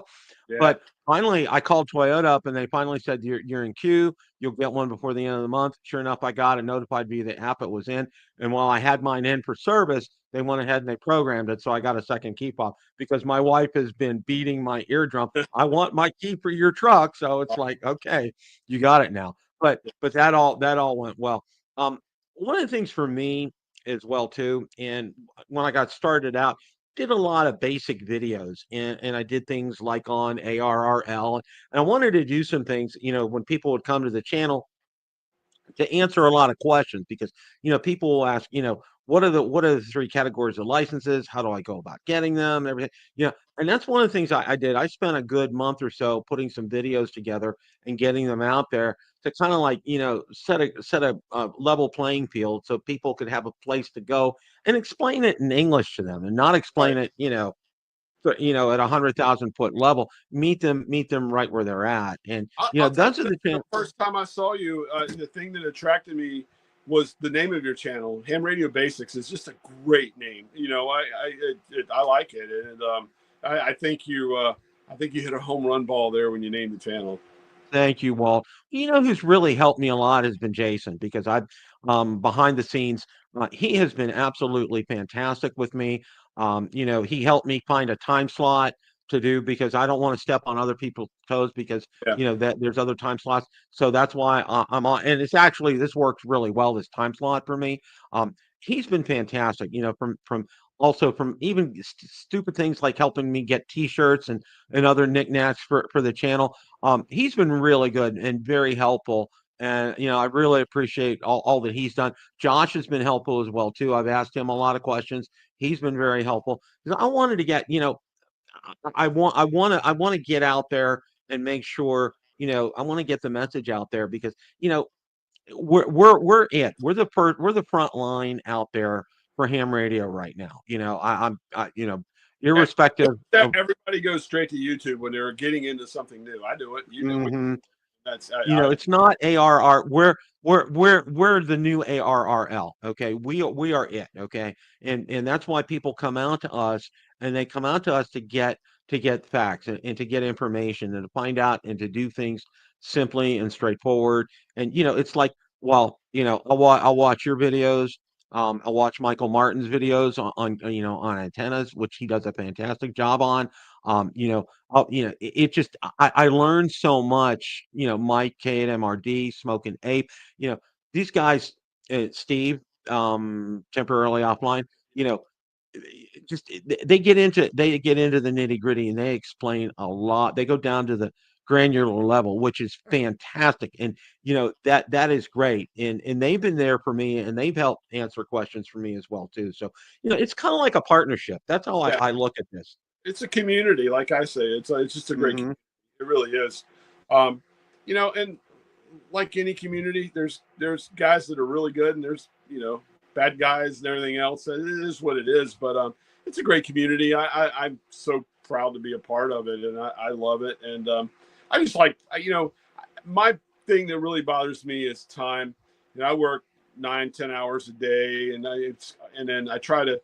But finally, I called Toyota up and they finally said, you're in queue. You'll get one before the end of the month. Sure enough, I got it, notified me the app it was in. And while I had mine in for service, they went ahead and they programmed it. So I got a second key fob because my wife has been beating my eardrum. I want my key for your truck. So it's like, okay, you got it now. But that all went well. One of the things for me as well too, and when I got started out, did a lot of basic videos, and I did things like on ARRL, and I wanted to do some things, when people would come to the channel to answer a lot of questions, because people will ask, what are the 3 categories of licenses? How do I go about getting them? Everything, and that's one of the things I did. I spent a good month or so putting some videos together and getting them out there to kind of like set a level playing field so people could have a place to go and explain it in English to them and not Right. explain it at 100,000 foot level, meet them right where they're at. And, I'll tell those are you, the the first time I saw you, the thing that attracted me was the name of your channel, Ham Radio Basics. Is just a great name. I like it, and I think you hit a home run ball there when you named the channel. Thank you, Walt. Who's really helped me a lot has been Jason, because I've behind the scenes, he has been absolutely fantastic with me. He helped me find a time slot to do, because I don't want to step on other people's toes, because Yeah, that there's other time slots. So that's why I'm on, and it's actually, this works really well, this time slot for me. He's been fantastic. From also from even stupid things like helping me get T-shirts and other knickknacks for the channel. He's been really good and very helpful. And, I really appreciate all that he's done. Josh has been helpful as well, too. I've asked him a lot of questions. He's been very helpful. 'Cause I wanted to get, I want to get out there and make sure, I want to get the message out there, because, we're the front line out there for ham radio right now. Irrespective of. everybody goes straight to YouTube when they're getting into something new. I do it. You do it. Mhm. That's It's not ARR. We're the new ARRL. Okay, we are it. Okay, and that's why people come out to us, and they come out to us to get facts, and to get information, and to find out, and to do things simply and straightforward. And it's like, well, I'll watch your videos. I'll watch Michael Martin's videos on antennas, which he does a fantastic job on. It just, I learned so much. Mike K at MRD, Smoking Ape. These guys, Steve, temporarily offline. You know, just they get into the nitty gritty, and they explain a lot. They go down to the granular level, which is fantastic. And that is great. And they've been there for me, and they've helped answer questions for me as well too. So it's kind of like a partnership. That's how yeah. I look at this. It's a community, like I say. It's just a great Hmm. community. It really is. Um, and like any community, there's guys that are really good, and there's bad guys and everything else. It is what it is. But it's a great community. I'm so proud to be a part of it, and I love it. And I just like my thing that really bothers me is time. I work 9-10 hours a day, and then I try to.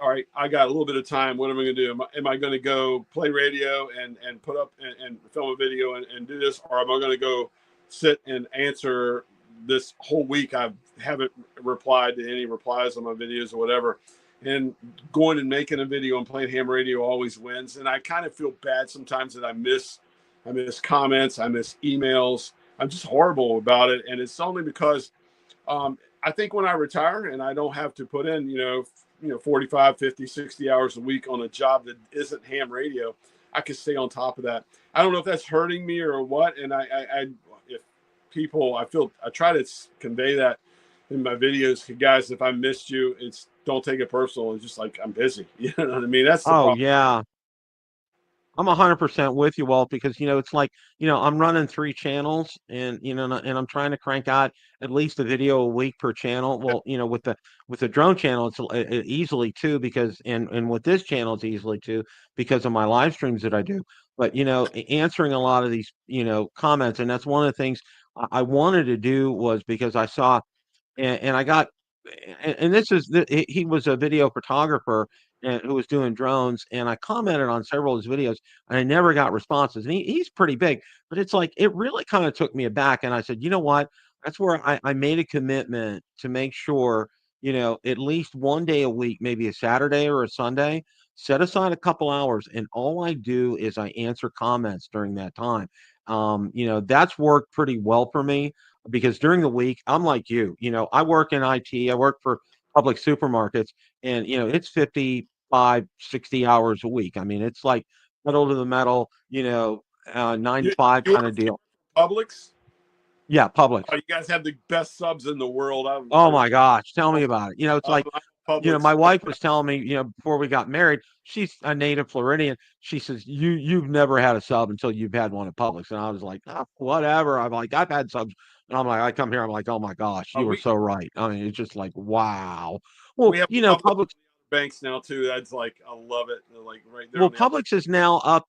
All right, I got a little bit of time. What am I going to do? Am I going to go play radio and put up and film a video and do this? Or am I going to go sit and answer this whole week? I haven't replied to any replies on my videos or whatever. And going and making a video and playing ham radio always wins. And I kind of feel bad sometimes that I miss comments. I miss emails. I'm just horrible about it. And it's only because I think when I retire and I don't have to put in, 45, 50, 60 hours a week on a job that isn't ham radio, I can stay on top of that. I don't know if that's hurting me or what. And if people, I try to convey that in my videos, guys, if I missed you, don't take it personal. It's just like, I'm busy. You know what I mean? That's the Oh problem. yeah. I'm 100% with you, Walt, because it's like, I'm running 3 channels, and I'm trying to crank out at least a video a week per channel. Well, with the drone channel, it's easily 2, because and with this channel, it's easily 2 because of my live streams that I do. But answering a lot of these comments, and that's one of the things I wanted to do, was because I saw, and I got, and this is he was a video photographer, and who was doing drones, and I commented on several of his videos, and I never got responses. And he's pretty big, but it's like, it really kind of took me aback. And I said, you know what? That's where I made a commitment to make sure, at least one day a week, maybe a Saturday or a Sunday, set aside a couple hours, and all I do is I answer comments during that time. That's worked pretty well for me, because during the week, I'm like you. I work in IT. I work for public supermarkets, and it's 55, 60 hours a week. I mean, it's like pedal to the metal, 9 to You, 5 you kind work of deal. for Publix? Yeah, Publix. Oh, you guys have the best subs in the world. Oh my gosh, tell me about it. It's like, I'm Publix. my wife was telling me, before we got married, she's a native Floridian. She says, you've never had a sub until you've had one at Publix. And I was like, whatever. I'm like, I've had subs. And I'm like, I come here, I'm like, oh my gosh, you were We so right. I mean, it's just like, wow. Well, we have Publix Publix. banks now too. That's like, I love it. They're like right there Well, on the Publix is now up.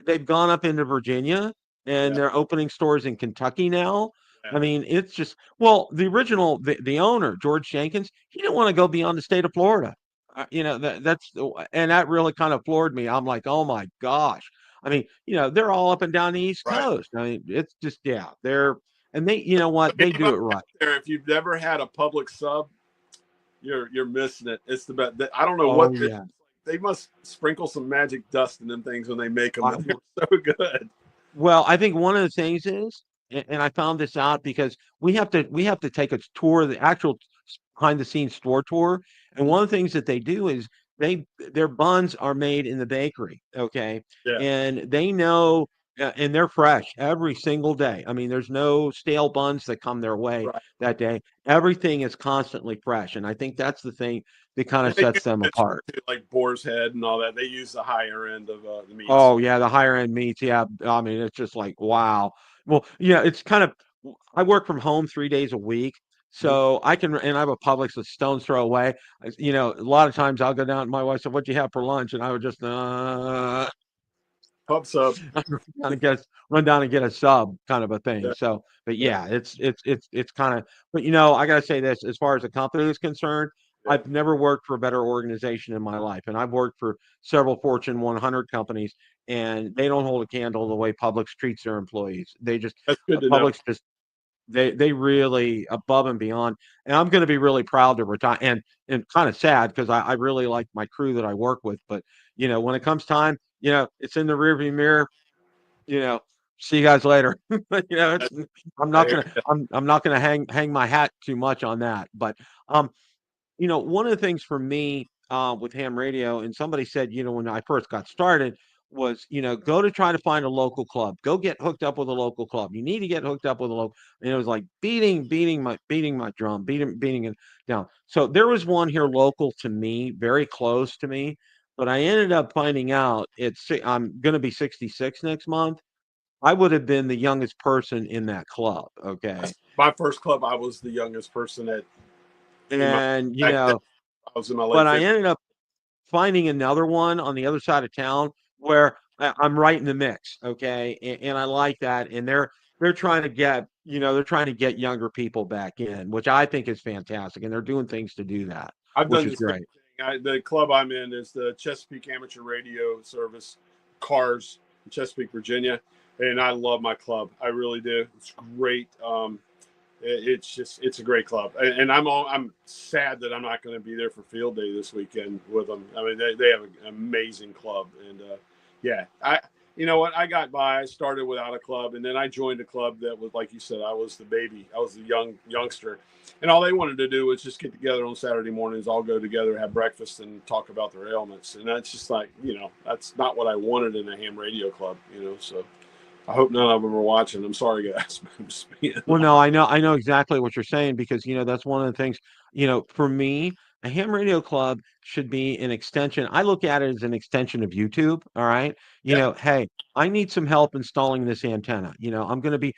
They've gone up into Virginia, and yeah, they're opening stores in Kentucky now. yeah, I mean, it's just, well, the original, the owner, George Jenkins, he didn't want to go beyond the state of Florida. And that really kind of floored me. I'm like, oh my gosh. I mean, they're all up and down the East right. Coast. I mean, it's just, yeah, and they, you know what, they do it right. There, if you've never had a Public sub, you're missing it. It's the best. I don't know Oh what yeah. they must sprinkle some magic dust in them things when they make them. I, But they're so good. Well, I think one of the things is, and I found this out because we have to take a tour, the actual behind the scenes store tour. And one of the things that they do is their buns are made in the bakery, okay, Yeah, and they know, and they're fresh every single day. I mean, there's no stale buns that come their way right. that day. Everything is constantly fresh, and I think that's the thing that kind And of they sets use them it apart. too, like boar's head and all that. They use the higher end of the meats. Oh yeah, the higher end meats. Yeah, I mean it's just like wow. Well, yeah, it's kind of. I work from home 3 days a week, Mhm. so I can, and I have a Publix a stone's throw away. A lot of times I'll go down. My wife said, "What do you have for lunch?" And I would just Pub sub. kind of run down and get a sub, kind of a thing. Yeah, So, but yeah, yeah, it's kind of. But I gotta say this: as far as the company is concerned, yeah. I've never worked for a better organization in my life, and I've worked for several Fortune 100 companies, and they don't hold a candle the way Publix treats their employees. They just That's good to know. Publix just they really above and beyond. And I'm going to be really proud to retire, and kind of sad because I really like my crew that I work with. But when it comes time, it's in the rearview mirror. You know, see you guys later. It's, I'm I not hear gonna you. I'm not gonna hang my hat too much on that. But um, one of the things for me with ham radio, and somebody said, when I first got started, was, go to try to find a local club. Go get hooked up with a local club. You need to get hooked up with a local. And it was like beating my drum, beating it down. So there was one here local to me, very close to me, but I ended up finding out I'm going to be 66 next month. I would have been the youngest person in that club. Okay. That's my first club. I was the youngest person in my And, back then. I was in my but late I 50s. ended up finding another one on the other side of town where I'm right in the mix, okay, and I like that, and they're trying to get younger people back in, which I think is fantastic, and they're doing things to do that, I've which done is the same great. thing. The club I'm in is the Chesapeake Amateur Radio Service, Cars, in Chesapeake, Virginia, and I love my club. I really do. It's great. It's a great club, and I'm sad that I'm not going to be there for field day this weekend with them. I mean, they have an amazing club, and yeah, you know what, I got by. I started without a club, and then I joined a club that was, like you said, I was the baby, I was the youngster, and all they wanted to do was just get together on Saturday mornings, all go together, have breakfast, and talk about their ailments, and that's just like, that's not what I wanted in a ham radio club, so. I hope none of them are watching. I'm sorry, guys. I'm just being Well, no, I know exactly what you're saying because that's one of the things, for me, a ham radio club should be an extension. I look at it as an extension of YouTube. All right. yeah. Hey, I need some help installing this antenna. I'm gonna be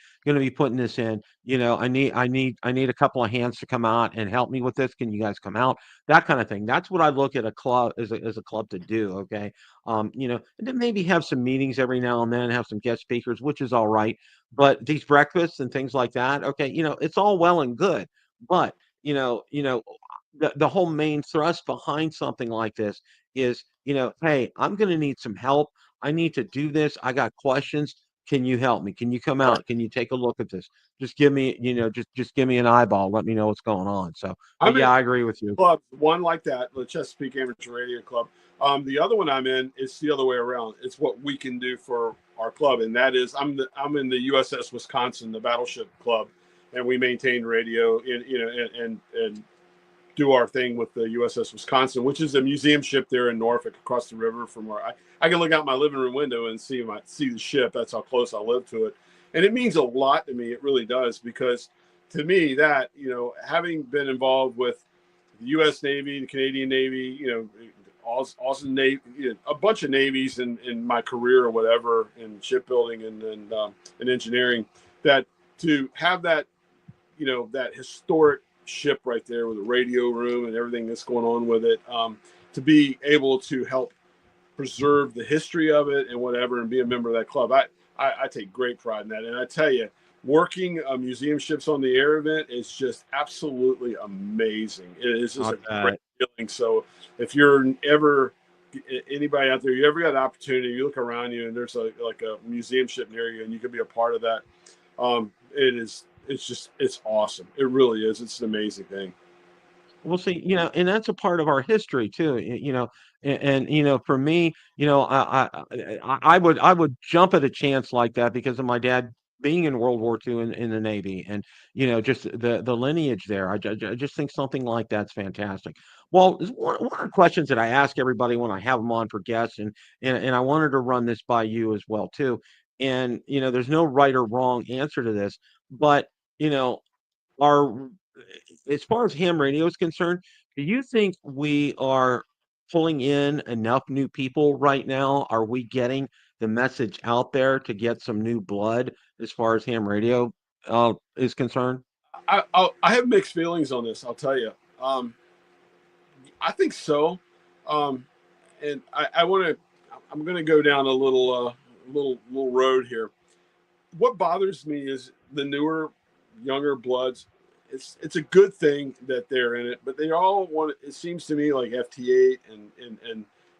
putting this in. I need a couple of hands to come out and help me with this. Can you guys come out? That kind of thing. That's what I look at a club as a club to do. Okay. And then maybe have some meetings every now and then, have some guest speakers, which is all right, but these breakfasts and things like that, okay, it's all well and good, but the whole main thrust behind something like this is, hey, I'm going to need some help. I need to do this. I got questions. Can you help me? Can you come Right. out? Can you take a look at this? Just give me, just give me an eyeball. Let me know what's going on. So, but I'm yeah, in I agree with you. clubs, one like that, the Chesapeake Amateur Radio Club. The other one I'm in is the other way around. It's what we can do for our club, and that is I'm in the USS Wisconsin, the Battleship Club, and we maintain radio and do our thing with the USS Wisconsin, which is a museum ship there in Norfolk across the river from where I can look out my living room window and see the ship. That's how close I live to it. And it means a lot to me. It really does, because to me that, having been involved with the U.S. Navy, the Canadian Navy, awesome Navy, a bunch of navies in my career or whatever, in shipbuilding and engineering, that to have that, that historic ship right there with a radio room and everything that's going on with it. to be able to help preserve the history of it and whatever, and be a member of that club. I take great pride in that. And I tell you, working a museum ships on the air event is just absolutely amazing. It is just a great feeling. So if you're ever, anybody out there, you ever got an opportunity, you look around you and there's like a museum ship near you and you could be a part of that. It's awesome. It really is. It's an amazing thing. We'll see, and that's a part of our history too, and for me, I would jump at a chance like that because of my dad being in World War II in the Navy, and just the lineage there. I just think something like that's fantastic. Well, one of the questions that I ask everybody when I have them on for guests, and I wanted to run this by you as well too. And there's no right or wrong answer to this, but you know, are as far as ham radio is concerned, do you think we are pulling in enough new people right now? Are we getting the message out there to get some new blood as far as ham radio is concerned? I have mixed feelings on this. I'll tell you. I think so, and I want to. I'm going to go down a little road here. What bothers me is the newer, younger bloods. It's a good thing that they're in it, but they all want. It seems to me like FT8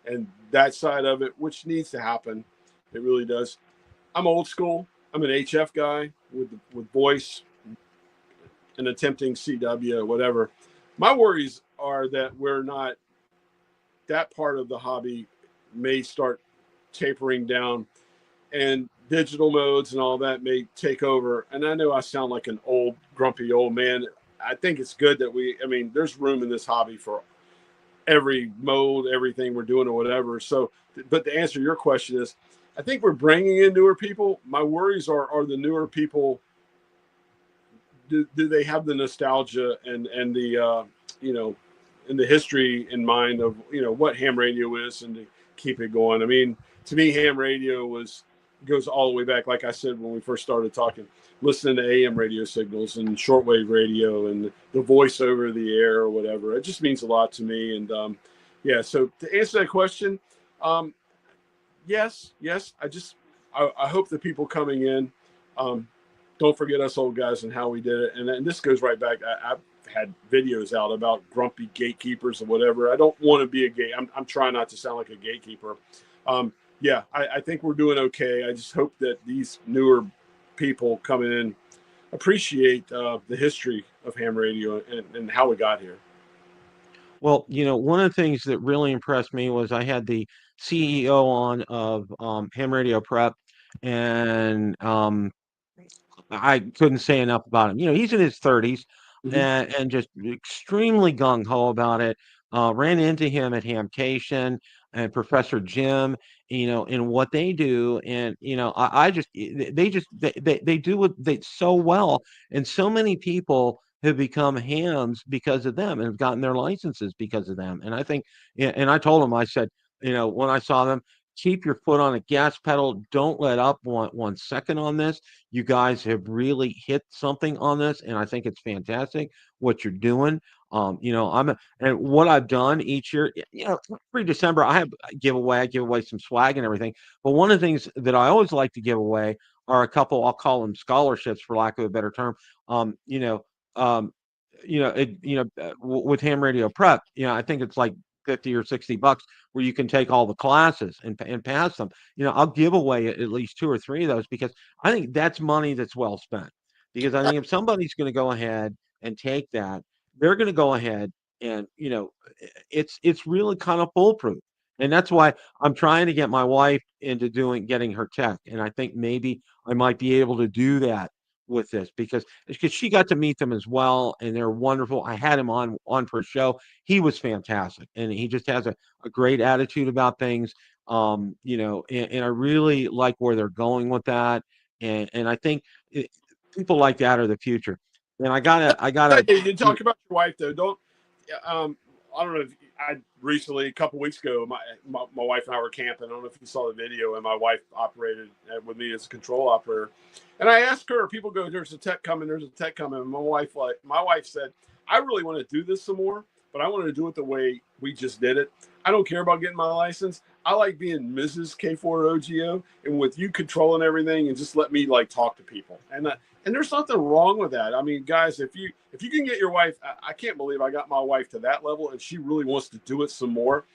and that side of it, which needs to happen. It really does. I'm old school. I'm an HF guy with voice and attempting CW, whatever. My worries are that we're not, that part of the hobby may start tapering down and digital modes and all that may take over. And I know I sound like an old, grumpy old man. I think it's good that there's room in this hobby for every mode, everything we're doing or whatever. So, but to answer your question is, I think we're bringing in newer people. My worries are the newer people, do they have the nostalgia and the and the history in mind of what ham radio is, and to keep it going. I mean, to me, ham radio goes all the way back, like I said when we first started talking, listening to AM radio signals and shortwave radio and the voice over the air or whatever. It just means a lot to me. And so to answer that question, yes. I hope the people coming in don't forget us old guys and how we did it. And this goes right back. I've had videos out about grumpy gatekeepers or whatever. I don't want to be a gate. I'm trying not to sound like a gatekeeper. I think we're doing okay. I just hope that these newer people coming in appreciate the history of ham radio and how we got here. Well, one of the things that really impressed me was I had the CEO on of Ham Radio Prep, and I couldn't say enough about him. He's in his 30s, Mm-hmm. and just extremely gung ho about it. Ran into him at Hamcation and Professor Jim, and what they do, and I just they do what they so well, and so many people have become hams because of them and have gotten their licenses because of them. And I think, and I told him, I said, when I saw them, keep your foot on the gas pedal. Don't let up 1 second on this. You guys have really hit something on this, and I think it's fantastic what you're doing. And what I've done each year, every December I give away some swag and everything. But one of the things that I always like to give away are a couple, I'll call them scholarships for lack of a better term. Um, you know, um, with Ham Radio Prep, I think it's like 50 or $60 where you can take all the classes and pass them. I'll give away at least 2 or 3 of those because I think that's money that's well spent. Because I think if somebody's going to go ahead and take that, they're going to go ahead and it's really kind of foolproof. And that's why I'm trying to get my wife into getting her tech. And I think maybe I might be able to do that with this because she got to meet them as well, and they're wonderful. I had him on for a show. He was fantastic, and he just has a great attitude about things. And I really like where they're going with that, and I think people like that are the future. And I gotta. You talk about your wife though. Don't. I don't know if I recently, a couple weeks ago, my wife and I were camping. I don't know if you saw the video, and my wife operated with me as a control operator. And I asked her, people go, there's a tech coming. And my wife said, I really want to do this some more, but I want to do it the way we just did it. I don't care about getting my license. I like being Mrs. K4OGO, and with you controlling everything and just let me like talk to people. And there's nothing wrong with that. I mean, guys, if you can get your wife, I can't believe I got my wife to that level, and she really wants to do it some more.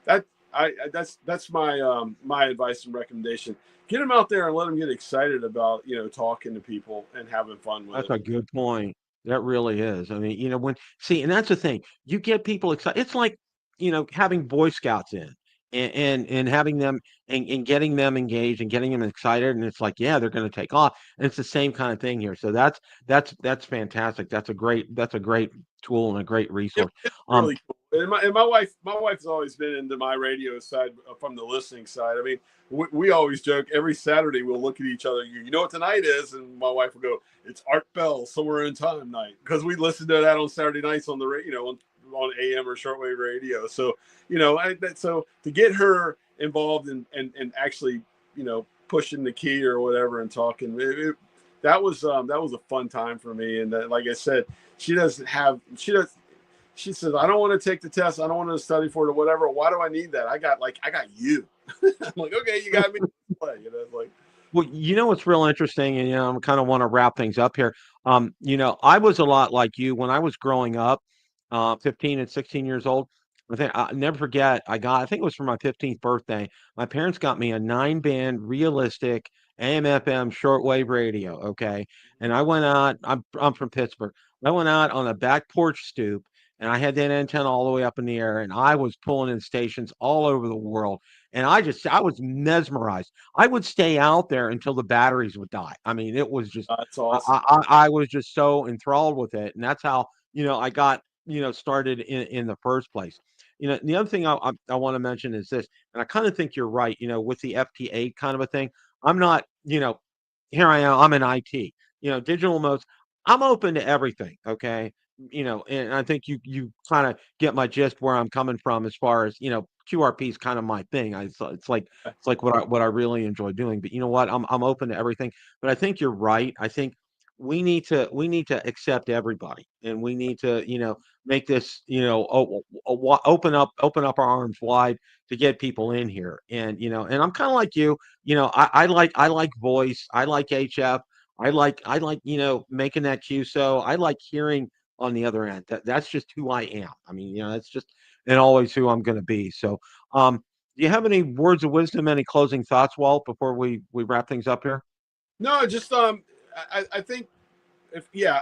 That's my advice and recommendation. Get them out there and let them get excited about talking to people and having fun with That's it. a good point. That really is. I mean, and that's the thing. You get people excited. It's like, having Boy Scouts in and having them and getting them engaged and getting them excited. And it's like, yeah, they're going to take off. And it's the same kind of thing here. So that's fantastic. That's a great tool and a great resource. It's really cool. And my wife has always been into my radio side from the listening side. I mean, we always joke every Saturday we'll look at each other. You know what tonight is, and my wife will go, "It's Art Bell Somewhere in Time night," because we listen to that on Saturday nights on the radio, on AM or shortwave radio. So so to get her involved and actually pushing the key or whatever and talking, that was a fun time for me. And like I said, she says, I don't want to take the test. I don't want to study for it or whatever. Why do I need that? I got you. I'm like, okay, you got me. Like, Well, what's real interesting, and I kind of want to wrap things up here. I was a lot like you when I was growing up, 15 and 16 years old. I think I'll never forget. I think it was for my 15th birthday. My parents got me a 9-band realistic AM/FM shortwave radio. Okay, and I went out. I'm from Pittsburgh. I went out on a back porch stoop, and I had that antenna all the way up in the air, and I was pulling in stations all over the world. And I was mesmerized. I would stay out there until the batteries would die. I mean, it was just, that's awesome. I was just so enthralled with it. And that's how, I got, started in the first place. The other thing I want to mention is this, and I kind of think you're right, with the FT8 kind of a thing. I'm not, here I am, I'm in IT, digital modes. I'm open to everything. Okay. And I think you kind of get my gist where I'm coming from as far as, QRP is kind of my thing. It's like what I really enjoy doing. But you know what? I'm open to everything. But I think you're right. I think we need to accept everybody, and we need to make this open up our arms wide to get people in here. And and I'm kind of like you. I like voice. I like HF. I like making that QSO. I like hearing on the other end. That's just who I am. I mean, that's just and always who I'm going to be. So, do you have any words of wisdom, any closing thoughts, Walt, before we wrap things up here? No, just I think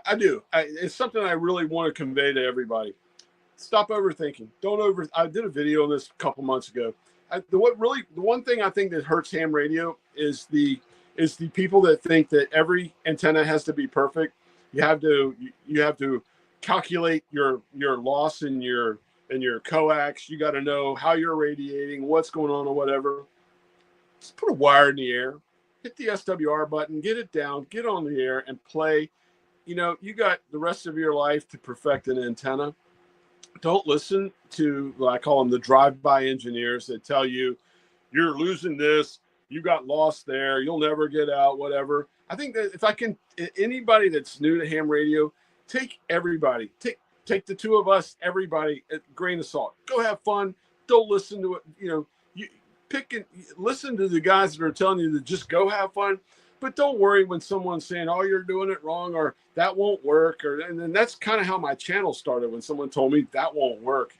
I do. It's something I really want to convey to everybody. Stop overthinking. I did a video on this a couple months ago. The one thing I think that hurts ham radio is the people that think that every antenna has to be perfect. You have to calculate your loss in your coax. You got to know how you're radiating, what's going on or whatever. Just put a wire in the air, hit the SWR button, get it down, get on the air and play. You got the rest of your life to perfect an antenna. Don't listen to, I call them the drive-by engineers that tell you you're losing this, you got lost there, you'll never get out, whatever. I think that if I can, anybody that's new to ham radio, take the two of us, everybody, at grain of salt. Go have fun. Don't listen to it. You pick and listen to the guys that are telling you to just go have fun. But don't worry when someone's saying, "Oh, you're doing it wrong," or "That won't work," and then that's kind of how my channel started when someone told me that won't work.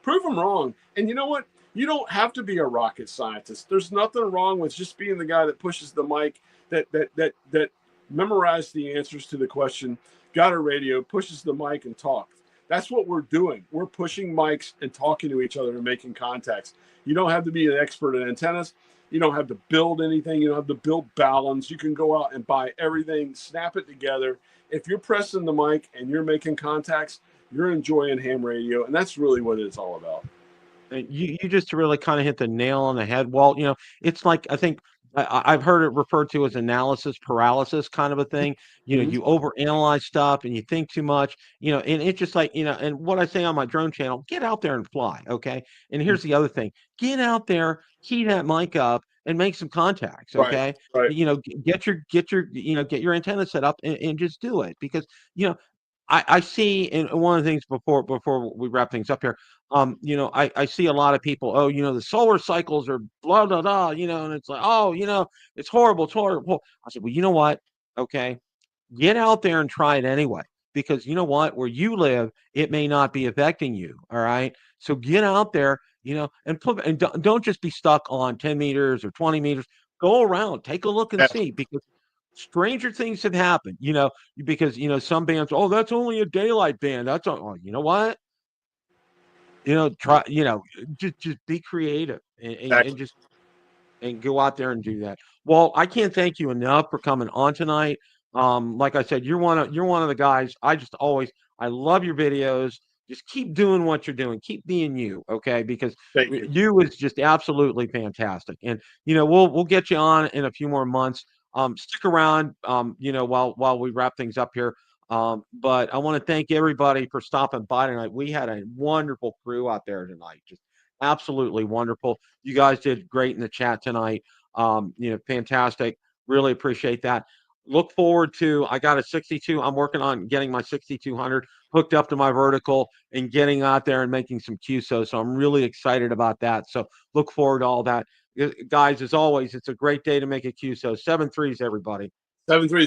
Prove them wrong. And you know what? You don't have to be a rocket scientist. There's nothing wrong with just being the guy that pushes the mic, that memorized the answers to the question, got a radio, pushes the mic, and talks. That's what we're doing. We're pushing mics and talking to each other and making contacts. You don't have to be an expert at antennas. You don't have to build anything. You don't have to build balance. You can go out and buy everything, snap it together. If you're pressing the mic and you're making contacts, you're enjoying ham radio. And that's really what it's all about. And you just really kind of hit the nail on the head, Walt. It's like, I think I've heard it referred to as analysis paralysis kind of a thing. You overanalyze stuff and you think too much, and it's just like, and what I say on my drone channel, get out there and fly. Okay. And here's the other thing, get out there, key that mic up and make some contacts. Okay. Right. Get your antenna set up and just do it because, I see, and one of the things before we wrap things up here, I see a lot of people, oh, the solar cycles are blah blah blah, and it's like, oh, it's horrible, it's horrible. I said, well, you know what? Okay, get out there and try it anyway, because you know what, where you live, it may not be affecting you. All right, so get out there, and don't just be stuck on 10 meters or 20 meters. Go around, take a look and Yeah, see, because stranger things have happened, because some bands, oh, that's only a daylight band. That's all. Oh, you know what? Try, just be creative, and exactly. just and go out there and do that. Well, I can't thank you enough for coming on tonight. Like I said, you're one of the guys. I love your videos. Just keep doing what you're doing. Keep being you, okay? Because Thank you. you is just absolutely fantastic. And we'll get you on in a few more months. Stick around, while we wrap things up here. But I want to thank everybody for stopping by tonight. We had a wonderful crew out there tonight. Just absolutely wonderful. You guys did great in the chat tonight. Fantastic. Really appreciate that. Look forward to, I got a 62. I'm working on getting my 6200 hooked up to my vertical and getting out there and making some QSO. So I'm really excited about that. So look forward to all that. Guys, as always, it's a great day to make a QSO. 7 threes, everybody. 7-3.